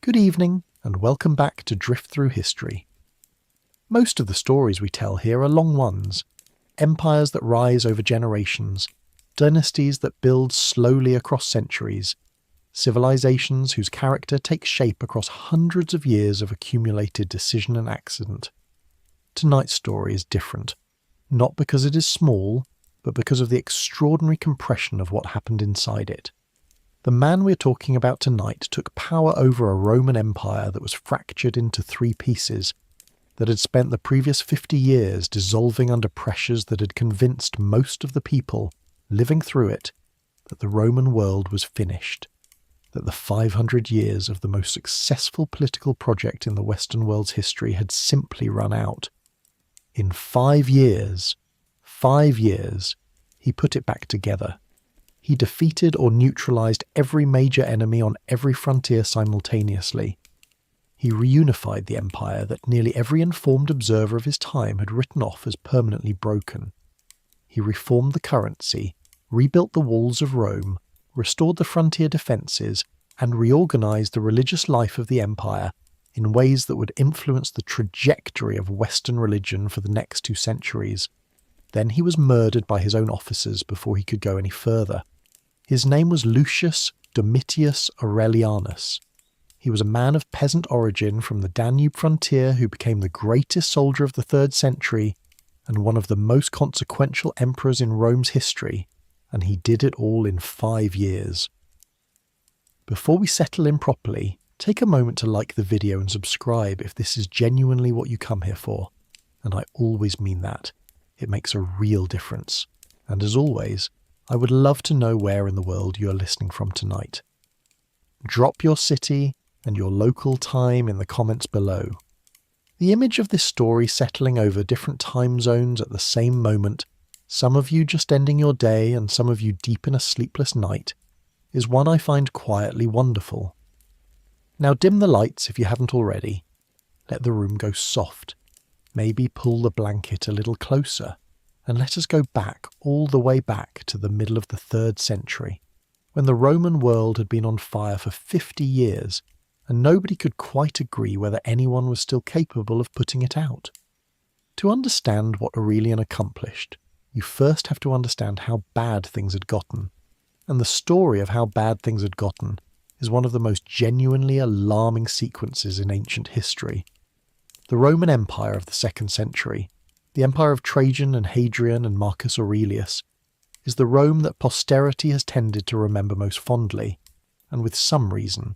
Good evening, and welcome back to Drift Through History. Most of the stories we tell here are long ones. Empires that rise over generations, dynasties that build slowly across centuries, civilizations whose character takes shape across hundreds of years of accumulated decision and accident. Tonight's story is different, not because it is small, but because of the extraordinary compression of what happened inside it. The man we're talking about tonight took power over a Roman Empire that was fractured into three pieces, that had spent the previous 50 years dissolving under pressures that had convinced most of the people living through it that the Roman world was finished, that the 500 years of the most successful political project in the Western world's history had simply run out. In 5 years, he put it back together. He defeated or neutralized every major enemy on every frontier simultaneously. He reunified the empire that nearly every informed observer of his time had written off as permanently broken. He reformed the currency, rebuilt the walls of Rome, restored the frontier defences, and reorganized the religious life of the empire in ways that would influence the trajectory of Western religion for the next 2 centuries. Then he was murdered by his own officers before he could go any further. His name was Lucius Domitius Aurelianus. He was a man of peasant origin from the Danube frontier who became the greatest soldier of the 3rd century and one of the most consequential emperors in Rome's history, and he did it all in 5 years. Before we settle in properly, take a moment to like the video and subscribe if this is genuinely what you come here for, and I always mean that. It makes a real difference. And as always, I would love to know where in the world you are listening from tonight. Drop your city and your local time in the comments below. The image of this story settling over different time zones at the same moment, some of you just ending your day and some of you deep in a sleepless night, is one I find quietly wonderful. Now dim the lights if you haven't already. Let the room go soft. Maybe pull the blanket a little closer, and let us go back, all the way back to the middle of the 3rd century, when the Roman world had been on fire for 50 years, and nobody could quite agree whether anyone was still capable of putting it out. To understand what Aurelian accomplished, you first have to understand how bad things had gotten, and the story of how bad things had gotten is one of the most genuinely alarming sequences in ancient history. The Roman Empire of the 2nd century, the empire of Trajan and Hadrian and Marcus Aurelius, is the Rome that posterity has tended to remember most fondly, and with some reason.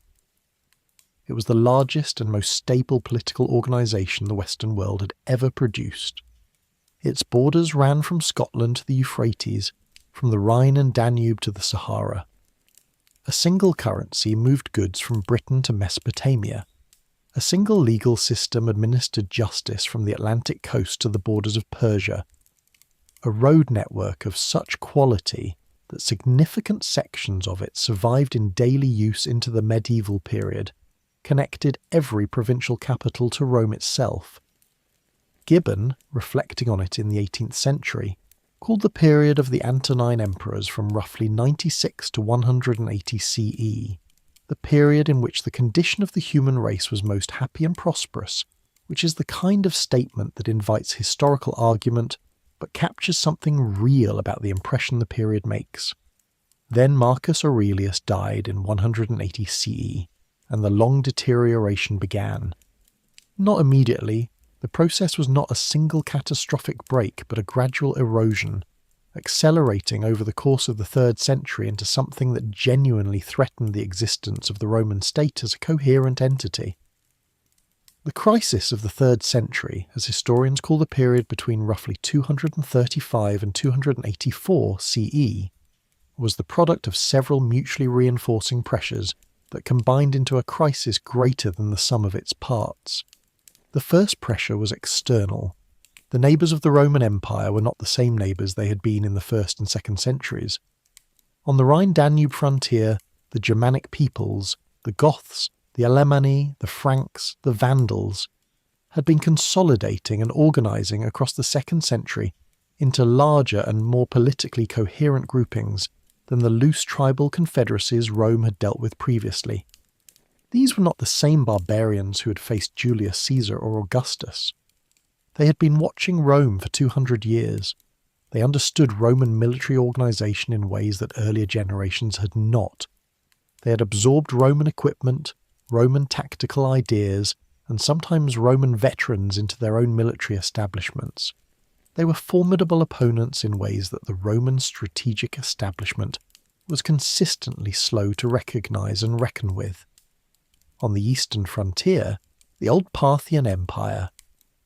It was the largest and most stable political organisation the Western world had ever produced. Its borders ran from Scotland to the Euphrates, from the Rhine and Danube to the Sahara. A single currency moved goods from Britain to Mesopotamia. A single legal system administered justice from the Atlantic coast to the borders of Persia. A road network of such quality that significant sections of it survived in daily use into the medieval period, connected every provincial capital to Rome itself. Gibbon, reflecting on it in the 18th century, called the period of the Antonine emperors from roughly 96 to 180 CE, the period in which the condition of the human race was most happy and prosperous, which is the kind of statement that invites historical argument but captures something real about the impression the period makes. Then Marcus Aurelius died in 180 CE, and the long deterioration began. Not immediately. The process was not a single catastrophic break but a gradual erosion, accelerating over the course of the 3rd century into something that genuinely threatened the existence of the Roman state as a coherent entity. The crisis of the 3rd century, as historians call the period between roughly 235 and 284 CE, was the product of several mutually reinforcing pressures that combined into a crisis greater than the sum of its parts. The first pressure was external. The neighbours of the Roman Empire were not the same neighbours they had been in the 1st and 2nd centuries. On the Rhine-Danube frontier, the Germanic peoples, the Goths, the Alemanni, the Franks, the Vandals, had been consolidating and organising across the 2nd century into larger and more politically coherent groupings than the loose tribal confederacies Rome had dealt with previously. These were not the same barbarians who had faced Julius Caesar or Augustus. They had been watching Rome for 200 years. They understood Roman military organisation in ways that earlier generations had not. They had absorbed Roman equipment, Roman tactical ideas, and sometimes Roman veterans into their own military establishments. They were formidable opponents in ways that the Roman strategic establishment was consistently slow to recognise and reckon with. On the eastern frontier, the old Parthian Empire,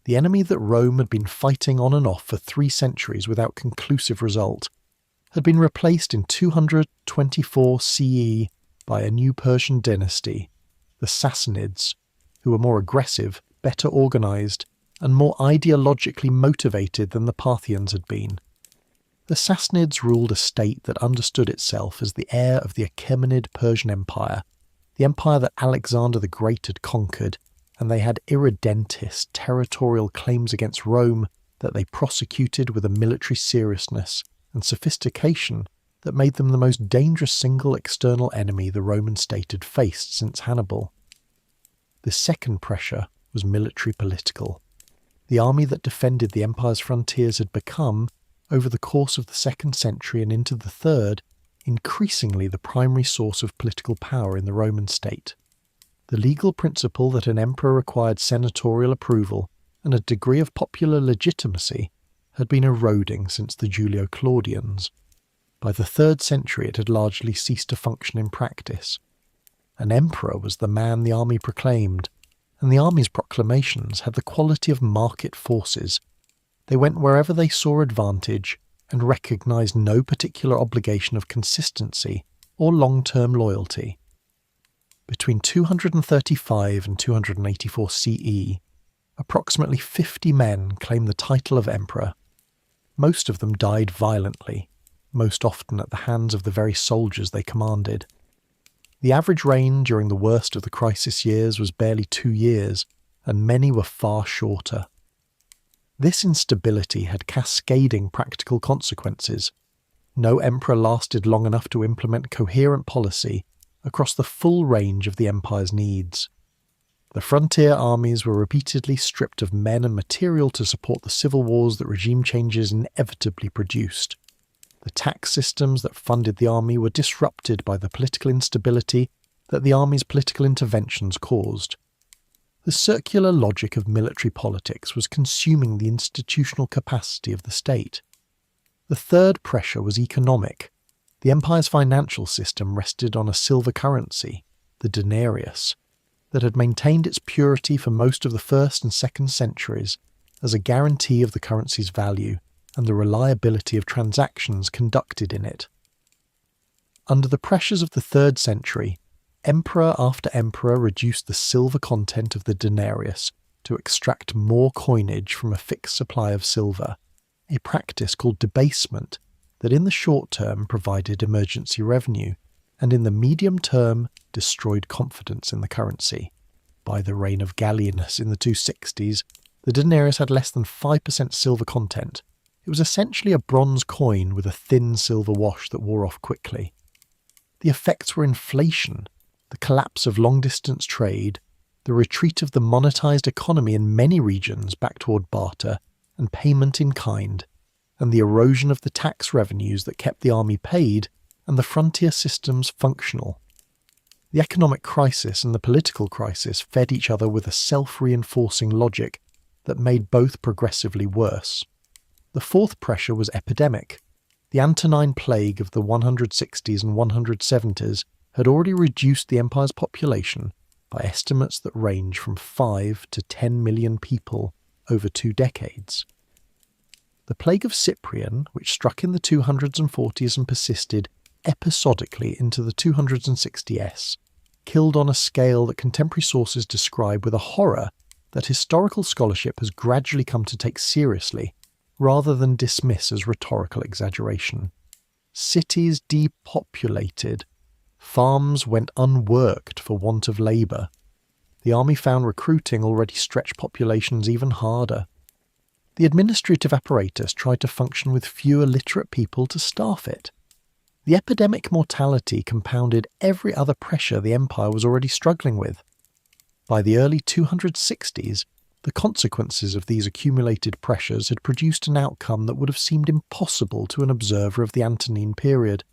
the enemy that Rome had been fighting on and off for 3 centuries without conclusive result, had been replaced in 224 CE by a new Persian dynasty, the Sassanids, who were more aggressive, better organised, and more ideologically motivated than the Parthians had been. The Sassanids ruled a state that understood itself as the heir of the Achaemenid Persian Empire, the empire that Alexander the Great had conquered, and they had irredentist territorial claims against Rome that they prosecuted with a military seriousness and sophistication that made them the most dangerous single external enemy the Roman state had faced since Hannibal. The second pressure was military-political. The army that defended the empire's frontiers had become, over the course of the 2nd century and into the 3rd, increasingly the primary source of political power in the Roman state. The legal principle that an emperor required senatorial approval and a degree of popular legitimacy had been eroding since the Julio-Claudians. By the 3rd century it had largely ceased to function in practice. An emperor was the man the army proclaimed, and the army's proclamations had the quality of market forces. They went wherever they saw advantage and recognised no particular obligation of consistency or long-term loyalty. Between 235 and 284 CE, approximately 50 men claimed the title of emperor. Most of them died violently, most often at the hands of the very soldiers they commanded. The average reign during the worst of the crisis years was barely 2 years, and many were far shorter. This instability had cascading practical consequences. No emperor lasted long enough to implement coherent policy across the full range of the empire's needs. The frontier armies were repeatedly stripped of men and material to support the civil wars that regime changes inevitably produced. The tax systems that funded the army were disrupted by the political instability that the army's political interventions caused. The circular logic of military politics was consuming the institutional capacity of the state. The third pressure was economic. The empire's financial system rested on a silver currency, the denarius, that had maintained its purity for most of the 1st and 2nd centuries as a guarantee of the currency's value and the reliability of transactions conducted in it. Under the pressures of the 3rd century, emperor after emperor reduced the silver content of the denarius to extract more coinage from a fixed supply of silver, a practice called debasement that in the short term provided emergency revenue, and in the medium term destroyed confidence in the currency. By the reign of Gallienus in the 260s, the denarius had less than 5% silver content. It was essentially a bronze coin with a thin silver wash that wore off quickly. The effects were inflation, the collapse of long-distance trade, the retreat of the monetized economy in many regions back toward barter and payment in kind, and the erosion of the tax revenues that kept the army paid and the frontier systems functional. The economic crisis and the political crisis fed each other with a self-reinforcing logic that made both progressively worse. The fourth pressure was epidemic. The Antonine Plague of the 160s and 170s had already reduced the empire's population by estimates that range from 5 to 10 million people over 2 decades. The Plague of Cyprian, which struck in the 200s and 40s and persisted episodically into the 260s, killed on a scale that contemporary sources describe with a horror that historical scholarship has gradually come to take seriously rather than dismiss as rhetorical exaggeration. Cities depopulated. Farms went unworked for want of labour. The army found recruiting already stretched populations even harder. The administrative apparatus tried to function with fewer literate people to staff it. The epidemic mortality compounded every other pressure the empire was already struggling with. By the early 260s, the consequences of these accumulated pressures had produced an outcome that would have seemed impossible to an observer of the Antonine period.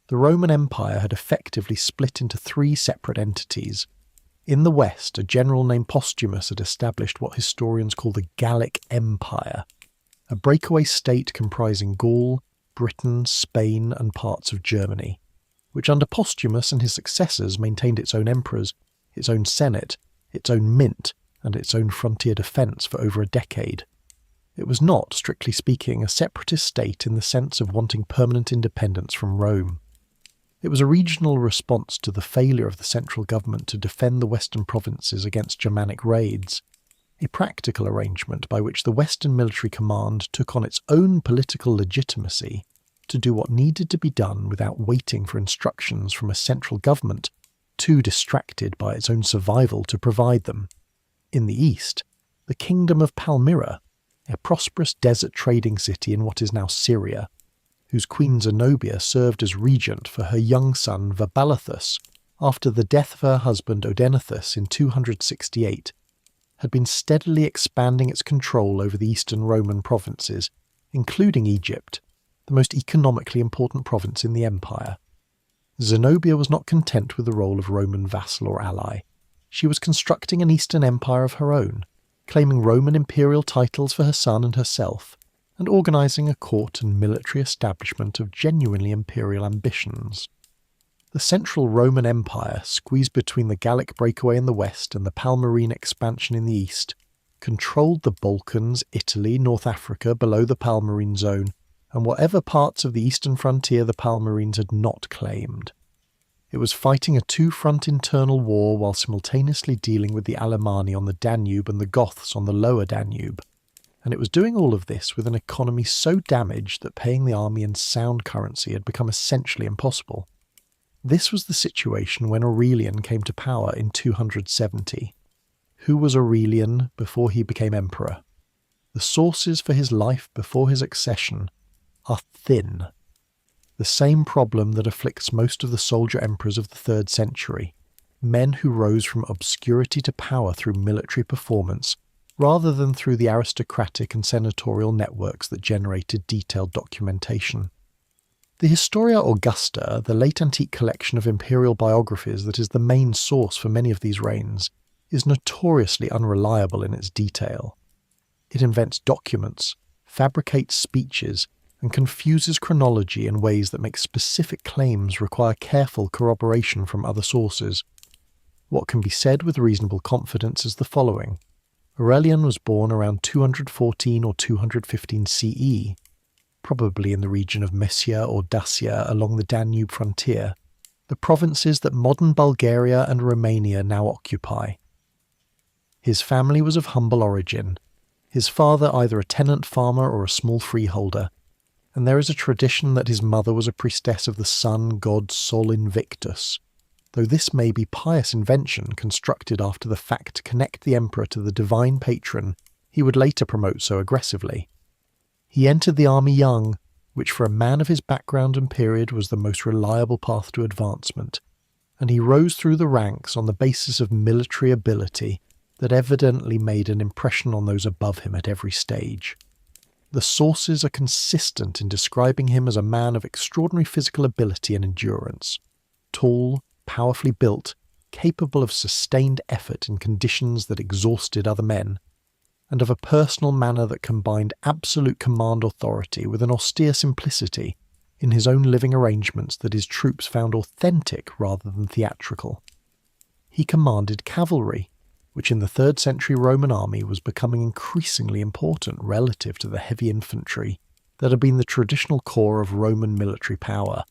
The Roman Empire had effectively split into three separate entities. In the west, a general named Postumus had established what historians call the Gallic Empire, a breakaway state comprising Gaul, Britain, Spain, and parts of Germany, which under Postumus and his successors maintained its own emperors, its own senate, its own mint, and its own frontier defence for over a decade. It was not, strictly speaking, a separatist state in the sense of wanting permanent independence from Rome. It was a regional response to the failure of the central government to defend the western provinces against Germanic raids, a practical arrangement by which the Western military command took on its own political legitimacy to do what needed to be done without waiting for instructions from a central government too distracted by its own survival to provide them. In the east, the kingdom of Palmyra, a prosperous desert trading city in what is now Syria, whose Queen Zenobia served as regent for her young son Vabalathus after the death of her husband Odenathus in 268, had been steadily expanding its control over the eastern Roman provinces, including Egypt, the most economically important province in the empire. Zenobia was not content with the role of Roman vassal or ally. She was constructing an eastern empire of her own, claiming Roman imperial titles for her son and herself, and organising a court and military establishment of genuinely imperial ambitions. The central Roman Empire, squeezed between the Gallic breakaway in the west and the Palmyrene expansion in the east, controlled the Balkans, Italy, North Africa below the Palmyrene zone, and whatever parts of the eastern frontier the Palmyrenes had not claimed. It was fighting a two-front internal war while simultaneously dealing with the Alemanni on the Danube and the Goths on the lower Danube, and it was doing all of this with an economy so damaged that paying the army in sound currency had become essentially impossible. This was the situation when Aurelian came to power in 270. Who was Aurelian before he became emperor? The sources for his life before his accession are thin. The same problem that afflicts most of the soldier emperors of the 3rd century, men who rose from obscurity to power through military performance, rather than through the aristocratic and senatorial networks that generated detailed documentation. The Historia Augusta, the late antique collection of imperial biographies that is the main source for many of these reigns, is notoriously unreliable in its detail. It invents documents, fabricates speeches, and confuses chronology in ways that make specific claims require careful corroboration from other sources. What can be said with reasonable confidence is the following. Aurelian was born around 214 or 215 CE, probably in the region of Messia or Dacia along the Danube frontier, the provinces that modern Bulgaria and Romania now occupy. His family was of humble origin, his father either a tenant farmer or a small freeholder, and there is a tradition that his mother was a priestess of the sun god Sol Invictus, though this may be pious invention constructed after the fact to connect the emperor to the divine patron he would later promote so aggressively. He entered the army young, which for a man of his background and period was the most reliable path to advancement, and he rose through the ranks on the basis of military ability that evidently made an impression on those above him at every stage. The sources are consistent in describing him as a man of extraordinary physical ability and endurance, tall, powerfully built, capable of sustained effort in conditions that exhausted other men, and of a personal manner that combined absolute command authority with an austere simplicity in his own living arrangements that his troops found authentic rather than theatrical. He commanded cavalry, which in the 3rd century Roman army was becoming increasingly important relative to the heavy infantry that had been the traditional core of Roman military power.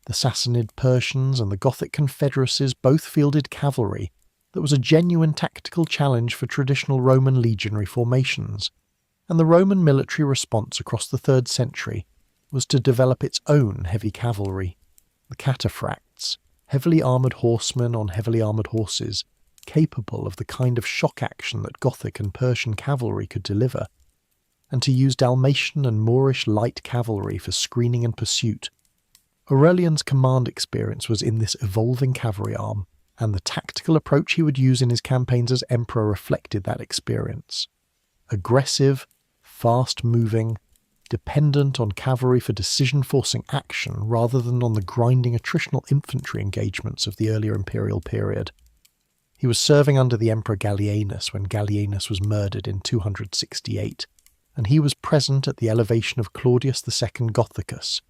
The Sassanid Persians and the Gothic confederacies both fielded cavalry that was a genuine tactical challenge for traditional Roman legionary formations, and the Roman military response across the 3rd century was to develop its own heavy cavalry, the cataphracts, heavily armoured horsemen on heavily armoured horses, capable of the kind of shock action that Gothic and Persian cavalry could deliver, and to use Dalmatian and Moorish light cavalry for screening and pursuit. Aurelian's command experience was in this evolving cavalry arm, and the tactical approach he would use in his campaigns as emperor reflected that experience. Aggressive, fast-moving, dependent on cavalry for decision-forcing action rather than on the grinding attritional infantry engagements of the earlier imperial period. He was serving under the Emperor Gallienus when Gallienus was murdered in 268, and he was present at the elevation of Claudius II Gothicus,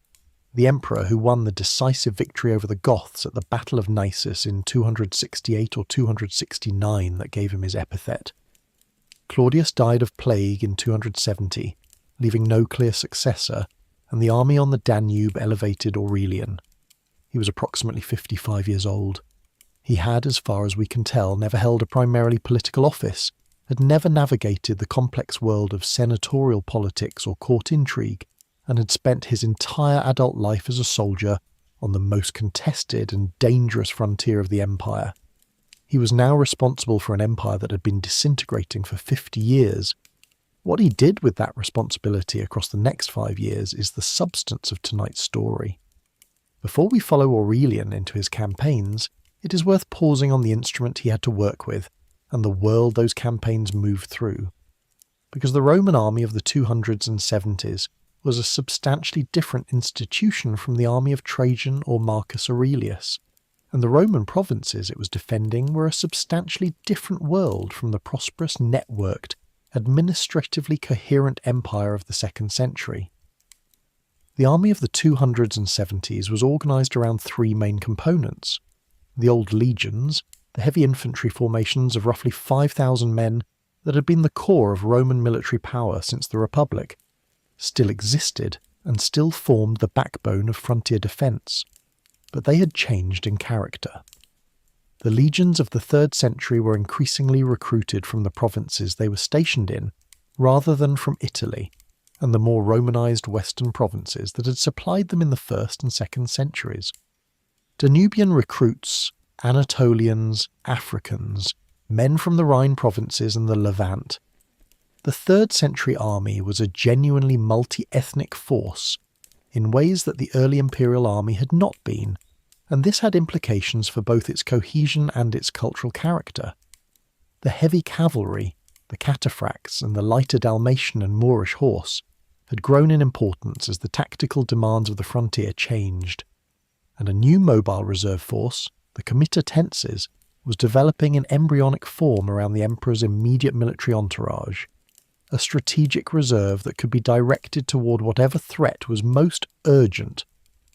the emperor who won the decisive victory over the Goths at the Battle of Nisus in 268 or 269 that gave him his epithet. Claudius died of plague in 270, leaving no clear successor, and the army on the Danube elevated Aurelian. He was approximately 55 years old. He had, as far as we can tell, never held a primarily political office, had never navigated the complex world of senatorial politics or court intrigue, and had spent his entire adult life as a soldier on the most contested and dangerous frontier of the empire. He was now responsible for an empire that had been disintegrating for 50 years. What he did with that responsibility across the next 5 years is the substance of tonight's story. Before we follow Aurelian into his campaigns, it is worth pausing on the instrument he had to work with and the world those campaigns moved through. Because the Roman army of the 200s and 70s was a substantially different institution from the army of Trajan or Marcus Aurelius, and the Roman provinces it was defending were a substantially different world from the prosperous, networked, administratively coherent empire of the 2nd century. The army of the 200s and 70s was organised around 3 main components: the old legions, the heavy infantry formations of roughly 5,000 men that had been the core of Roman military power since the Republic, still existed and still formed the backbone of frontier defence, but they had changed in character. The legions of the 3rd century were increasingly recruited from the provinces they were stationed in, rather than from Italy and the more Romanised western provinces that had supplied them in the 1st and 2nd centuries. Danubian recruits, Anatolians, Africans, men from the Rhine provinces and the Levant. The 3rd century army was a genuinely multi-ethnic force in ways that the early imperial army had not been, and this had implications for both its cohesion and its cultural character. The heavy cavalry, the cataphracts, and the lighter Dalmatian and Moorish horse had grown in importance as the tactical demands of the frontier changed, and a new mobile reserve force, the comitatenses, was developing in embryonic form around the emperor's immediate military entourage, a strategic reserve that could be directed toward whatever threat was most urgent,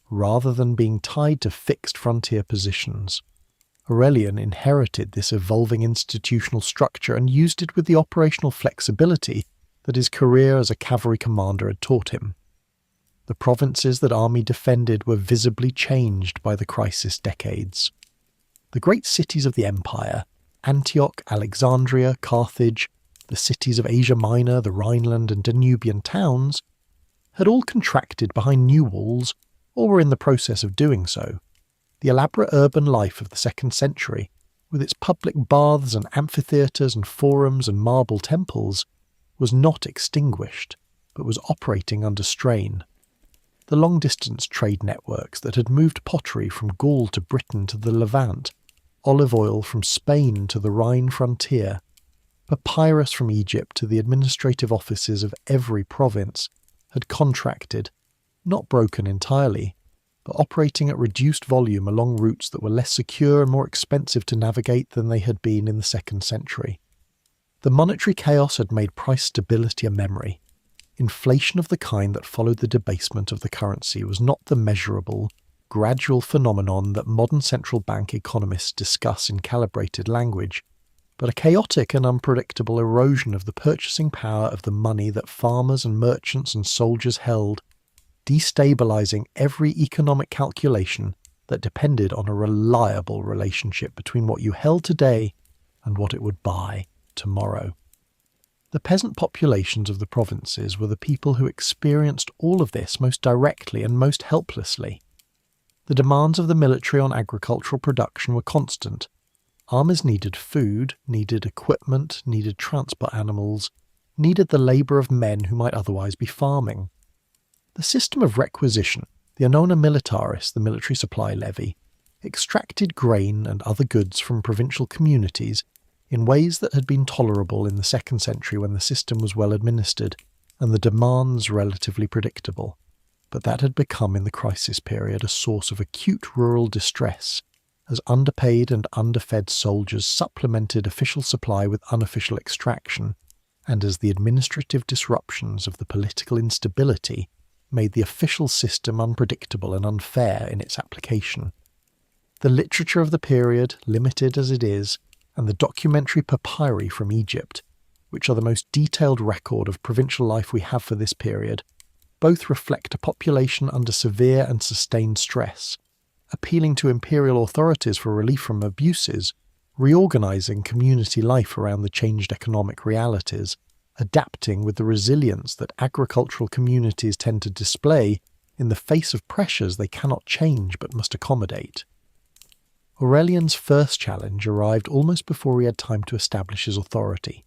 rather than being tied to fixed frontier positions. Aurelian inherited this evolving institutional structure and used it with the operational flexibility that his career as a cavalry commander had taught him. The provinces that army defended were visibly changed by the crisis decades. The great cities of the empire, Antioch, Alexandria, Carthage, the cities of Asia Minor, the Rhineland and Danubian towns, had all contracted behind new walls or were in the process of doing so. The elaborate urban life of the 2nd century, with its public baths and amphitheatres and forums and marble temples, was not extinguished, but was operating under strain. The long-distance trade networks that had moved pottery from Gaul to Britain to the Levant, olive oil from Spain to the Rhine frontier, papyrus from Egypt to the administrative offices of every province, had contracted, not broken entirely, but operating at reduced volume along routes that were less secure and more expensive to navigate than they had been in the 2nd century. The monetary chaos had made price stability a memory. Inflation of the kind that followed the debasement of the currency was not the measurable, gradual phenomenon that modern central bank economists discuss in calibrated language, but a chaotic and unpredictable erosion of the purchasing power of the money that farmers and merchants and soldiers held, destabilizing every economic calculation that depended on a reliable relationship between what you held today and what it would buy tomorrow. The peasant populations of the provinces were the people who experienced all of this most directly and most helplessly. The demands of the military on agricultural production were constant. Armies needed food, needed equipment, needed transport animals, needed the labour of men who might otherwise be farming. The system of requisition, the Annona Militaris, the military supply levy, extracted grain and other goods from provincial communities in ways that had been tolerable in the 2nd century when the system was well administered and the demands relatively predictable. But that had become in the crisis period a source of acute rural distress, as underpaid and underfed soldiers supplemented official supply with unofficial extraction, and as the administrative disruptions of the political instability made the official system unpredictable and unfair in its application. The literature of the period, limited as it is, and the documentary papyri from Egypt, which are the most detailed record of provincial life we have for this period, both reflect a population under severe and sustained stress, appealing to imperial authorities for relief from abuses, reorganising community life around the changed economic realities, adapting with the resilience that agricultural communities tend to display in the face of pressures they cannot change but must accommodate. Aurelian's first challenge arrived almost before he had time to establish his authority.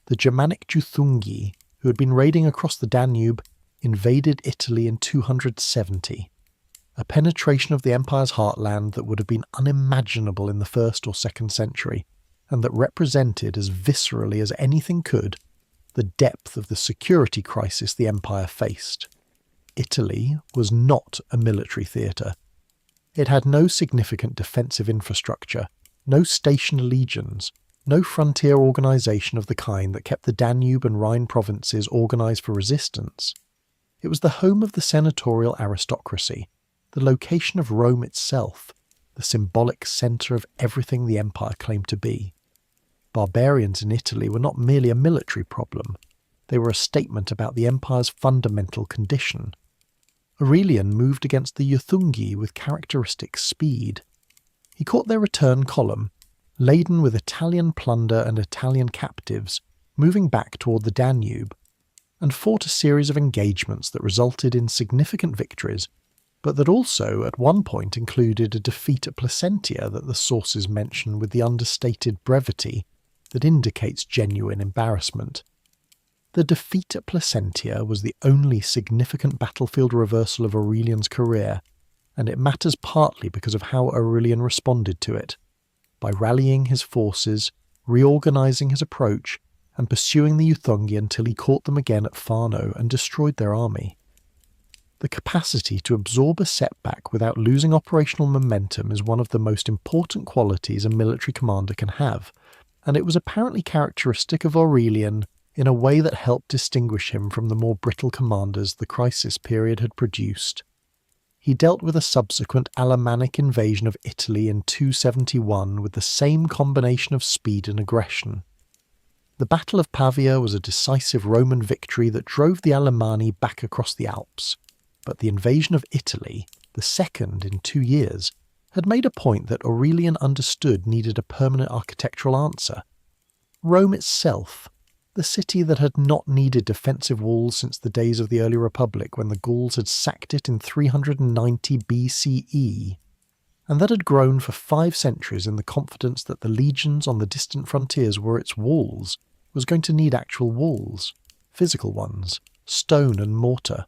The Germanic Juthungi, who had been raiding across the Danube, invaded Italy in 270, a penetration of the empire's heartland that would have been unimaginable in the 1st or 2nd century, and that represented as viscerally as anything could the depth of the security crisis the empire faced. Italy was not a military theatre. It had no significant defensive infrastructure, no stationed legions, no frontier organisation of the kind that kept the Danube and Rhine provinces organised for resistance. It was the home of the senatorial aristocracy, the location of Rome itself, the symbolic centre of everything the empire claimed to be. Barbarians in Italy were not merely a military problem, they were a statement about the empire's fundamental condition. Aurelian moved against the Juthungi with characteristic speed. He caught their return column, laden with Italian plunder and Italian captives, moving back toward the Danube, and fought a series of engagements that resulted in significant victories, but that also at one point included a defeat at Placentia that the sources mention with the understated brevity that indicates genuine embarrassment. The defeat at Placentia was the only significant battlefield reversal of Aurelian's career, and it matters partly because of how Aurelian responded to it, by rallying his forces, reorganising his approach, and pursuing the Juthungi until he caught them again at Fano and destroyed their army. The capacity to absorb a setback without losing operational momentum is one of the most important qualities a military commander can have, and it was apparently characteristic of Aurelian in a way that helped distinguish him from the more brittle commanders the crisis period had produced. He dealt with a subsequent Alemannic invasion of Italy in 271 with the same combination of speed and aggression. The Battle of Pavia was a decisive Roman victory that drove the Alemanni back across the Alps, but the invasion of Italy, the second in 2 years, had made a point that Aurelian understood needed a permanent architectural answer. Rome itself, the city that had not needed defensive walls since the days of the early Republic when the Gauls had sacked it in 390 BCE, and that had grown for 5 centuries in the confidence that the legions on the distant frontiers were its walls, was going to need actual walls, physical ones, stone and mortar.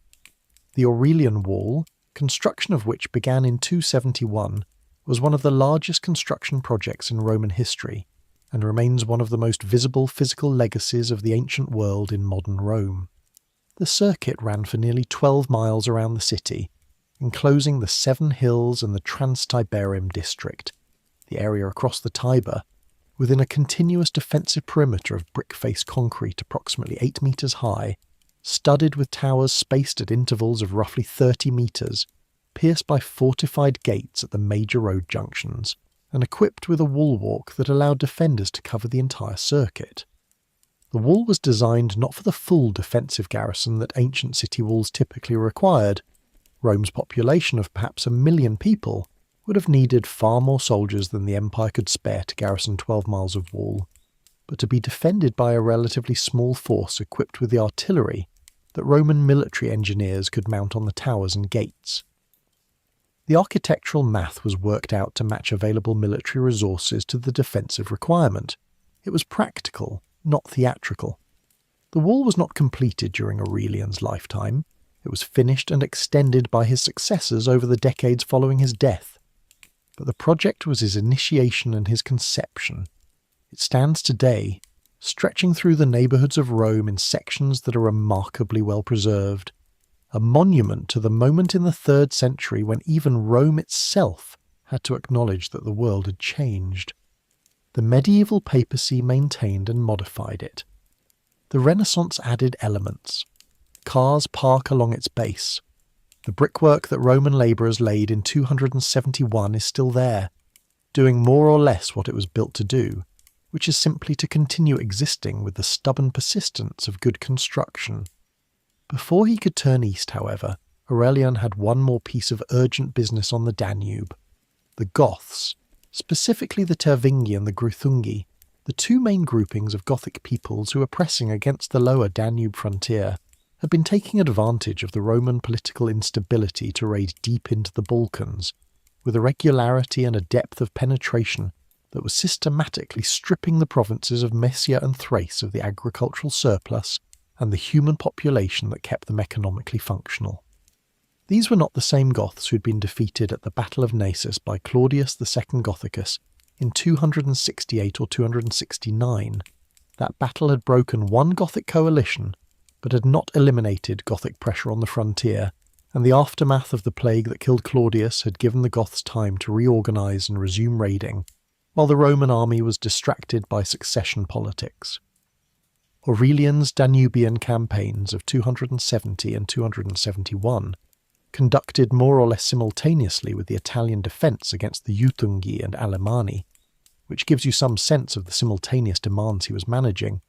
The Aurelian Wall, construction of which began in 271, was one of the largest construction projects in Roman history, and remains one of the most visible physical legacies of the ancient world in modern Rome. The circuit ran for nearly 12 miles around the city, enclosing the 7 hills and the Trans-Tiberem district, the area across the Tiber, within a continuous defensive perimeter of brick-faced concrete approximately 8 metres high, studded with towers spaced at intervals of roughly 30 metres, pierced by fortified gates at the major road junctions, and equipped with a wall walk that allowed defenders to cover the entire circuit. The wall was designed not for the full defensive garrison that ancient city walls typically required. Rome's population of perhaps 1 million people would have needed far more soldiers than the empire could spare to garrison 12 miles of wall, but to be defended by a relatively small force equipped with the artillery that Roman military engineers could mount on the towers and gates. The architectural math was worked out to match available military resources to the defensive requirement. It was practical, not theatrical. The wall was not completed during Aurelian's lifetime. It was finished and extended by his successors over the decades following his death. But the project was his initiation and his conception. It stands today, stretching through the neighbourhoods of Rome in sections that are remarkably well preserved, a monument to the moment in the 3rd century when even Rome itself had to acknowledge that the world had changed. The medieval papacy maintained and modified it. The Renaissance added elements. Cars park along its base. The brickwork that Roman labourers laid in 271 is still there, doing more or less what it was built to do, which is simply to continue existing with the stubborn persistence of good construction. Before he could turn east, however, Aurelian had one more piece of urgent business on the Danube. The Goths, specifically the Tervingi and the Gruthungi, the two main groupings of Gothic peoples who were pressing against the lower Danube frontier, had been taking advantage of the Roman political instability to raid deep into the Balkans, with a regularity and a depth of penetration that was systematically stripping the provinces of Messia and Thrace of the agricultural surplus and the human population that kept them economically functional. These were not the same Goths who had been defeated at the Battle of Naissus by Claudius II Gothicus in 268 or 269. That battle had broken one Gothic coalition, but had not eliminated Gothic pressure on the frontier, and the aftermath of the plague that killed Claudius had given the Goths time to reorganise and resume raiding, while the Roman army was distracted by succession politics. Aurelian's Danubian campaigns of 270 and 271, conducted more or less simultaneously with the Italian defence against the Juthungi and Alemanni, which gives you some sense of the simultaneous demands he was managing,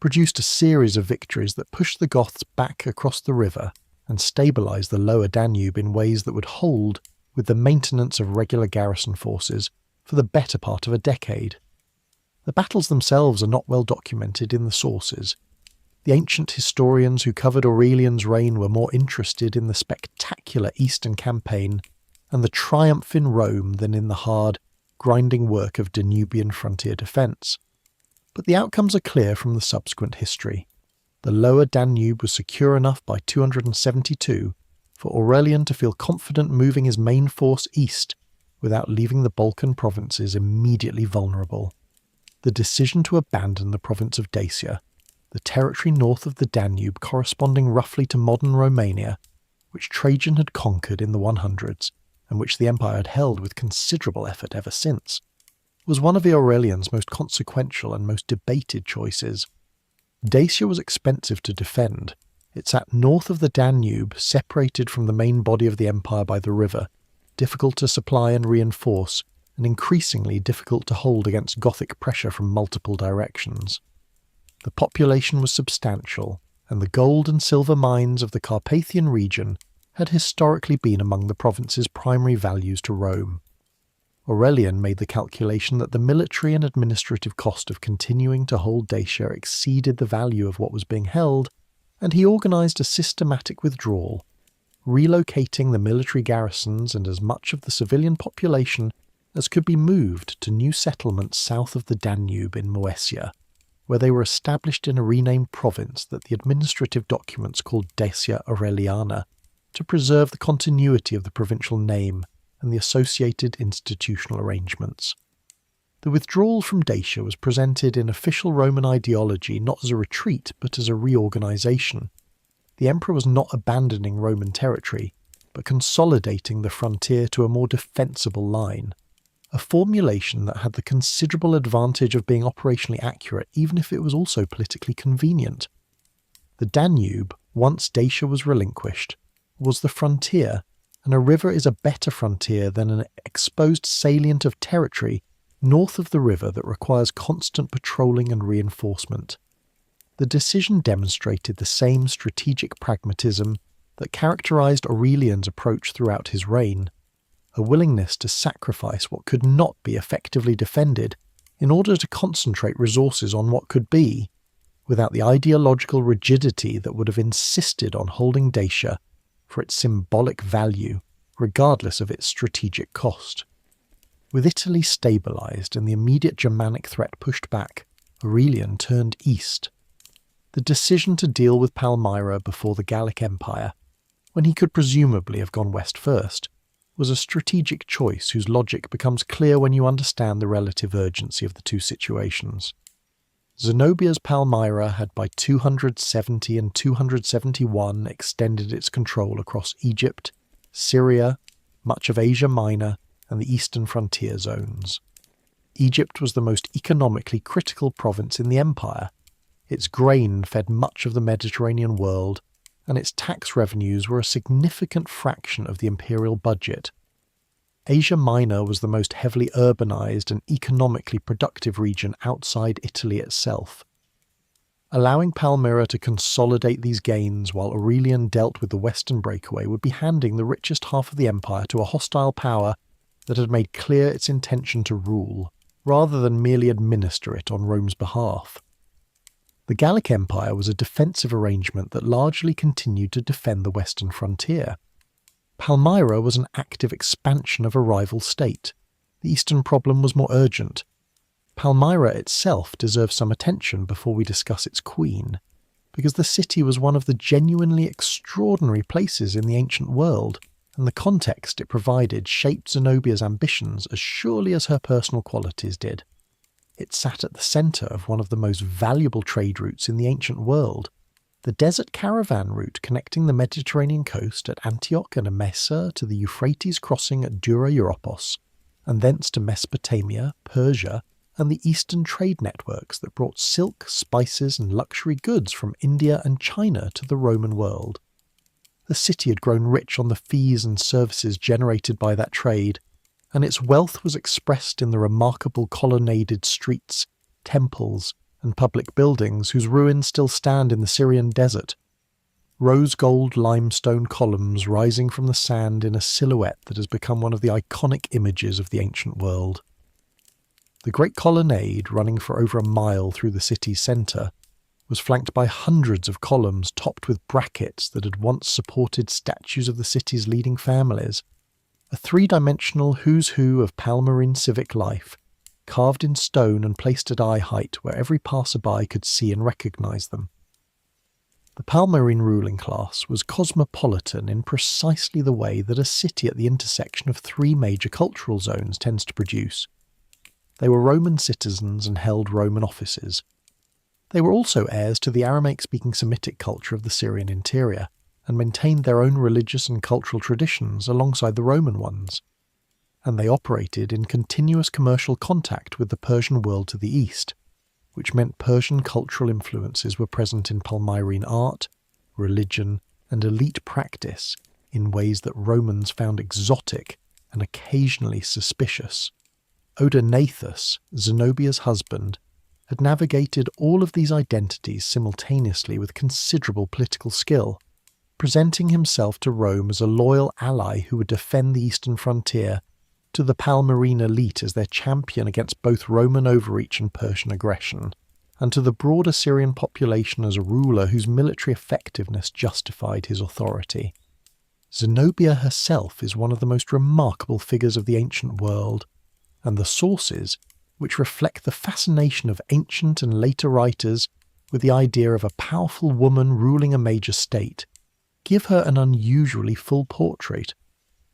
produced a series of victories that pushed the Goths back across the river and stabilised the lower Danube in ways that would hold with the maintenance of regular garrison forces for the better part of a decade. The battles themselves are not well documented in the sources. The ancient historians who covered Aurelian's reign were more interested in the spectacular Eastern campaign and the triumph in Rome than in the hard, grinding work of Danubian frontier defence. But the outcomes are clear from the subsequent history. The lower Danube was secure enough by 272 for Aurelian to feel confident moving his main force east without leaving the Balkan provinces immediately vulnerable. The decision to abandon the province of Dacia, the territory north of the Danube corresponding roughly to modern Romania, which Trajan had conquered in the 100s and which the empire had held with considerable effort ever since, was one of Aurelian's most consequential and most debated choices. Dacia was expensive to defend. It sat north of the Danube, separated from the main body of the empire by the river, difficult to supply and reinforce, and increasingly difficult to hold against Gothic pressure from multiple directions. The population was substantial, and the gold and silver mines of the Carpathian region had historically been among the province's primary values to Rome. Aurelian made the calculation that the military and administrative cost of continuing to hold Dacia exceeded the value of what was being held, and he organised a systematic withdrawal, relocating the military garrisons and as much of the civilian population as could be moved to new settlements south of the Danube in Moesia, where they were established in a renamed province that the administrative documents called Dacia Aureliana, to preserve the continuity of the provincial name and the associated institutional arrangements. The withdrawal from Dacia was presented in official Roman ideology not as a retreat but as a reorganisation. The emperor was not abandoning Roman territory, but consolidating the frontier to a more defensible line, a formulation that had the considerable advantage of being operationally accurate even if it was also politically convenient. The Danube, once Dacia was relinquished, was the frontier, and a river is a better frontier than an exposed salient of territory north of the river that requires constant patrolling and reinforcement. The decision demonstrated the same strategic pragmatism that characterised Aurelian's approach throughout his reign, a willingness to sacrifice what could not be effectively defended in order to concentrate resources on what could be, without the ideological rigidity that would have insisted on holding Dacia for its symbolic value, regardless of its strategic cost. With Italy stabilised and the immediate Germanic threat pushed back, Aurelian turned east. The decision to deal with Palmyra before the Gallic Empire, when he could presumably have gone west first, was a strategic choice whose logic becomes clear when you understand the relative urgency of the two situations. Zenobia's Palmyra had by 270 and 271 extended its control across Egypt, Syria, much of Asia Minor, and the eastern frontier zones. Egypt was the most economically critical province in the empire. Its grain fed much of the Mediterranean world, and its tax revenues were a significant fraction of the imperial budget. Asia Minor was the most heavily urbanized and economically productive region outside Italy itself. Allowing Palmyra to consolidate these gains while Aurelian dealt with the western breakaway would be handing the richest half of the empire to a hostile power that had made clear its intention to rule, rather than merely administer it on Rome's behalf. The Gallic Empire was a defensive arrangement that largely continued to defend the western frontier. Palmyra was an active expansion of a rival state. The eastern problem was more urgent. Palmyra itself deserves some attention before we discuss its queen, because the city was one of the genuinely extraordinary places in the ancient world, and the context it provided shaped Zenobia's ambitions as surely as her personal qualities did. It sat at the centre of one of the most valuable trade routes in the ancient world, the desert caravan route connecting the Mediterranean coast at Antioch and Emesa to the Euphrates crossing at Dura Europos, and thence to Mesopotamia, Persia, and the eastern trade networks that brought silk, spices, and luxury goods from India and China to the Roman world. The city had grown rich on the fees and services generated by that trade, and its wealth was expressed in the remarkable colonnaded streets, temples, and public buildings whose ruins still stand in the Syrian desert. Rose-gold limestone columns rising from the sand in a silhouette that has become one of the iconic images of the ancient world. The great colonnade, running for over a mile through the city's centre, was flanked by hundreds of columns topped with brackets that had once supported statues of the city's leading families, a three-dimensional who's who of Palmyrene civic life, carved in stone and placed at eye height where every passerby could see and recognise them. The Palmyrene ruling class was cosmopolitan in precisely the way that a city at the intersection of three major cultural zones tends to produce. They were Roman citizens and held Roman offices. They were also heirs to the Aramaic-speaking Semitic culture of the Syrian interior, and maintained their own religious and cultural traditions alongside the Roman ones. And they operated in continuous commercial contact with the Persian world to the east, which meant Persian cultural influences were present in Palmyrene art, religion, and elite practice in ways that Romans found exotic and occasionally suspicious. Odaenathus, Zenobia's husband, had navigated all of these identities simultaneously with considerable political skill, presenting himself to Rome as a loyal ally who would defend the eastern frontier, to the Palmyrene elite as their champion against both Roman overreach and Persian aggression, and to the broader Syrian population as a ruler whose military effectiveness justified his authority. Zenobia herself is one of the most remarkable figures of the ancient world, and the sources, which reflect the fascination of ancient and later writers with the idea of a powerful woman ruling a major state, give her an unusually full portrait,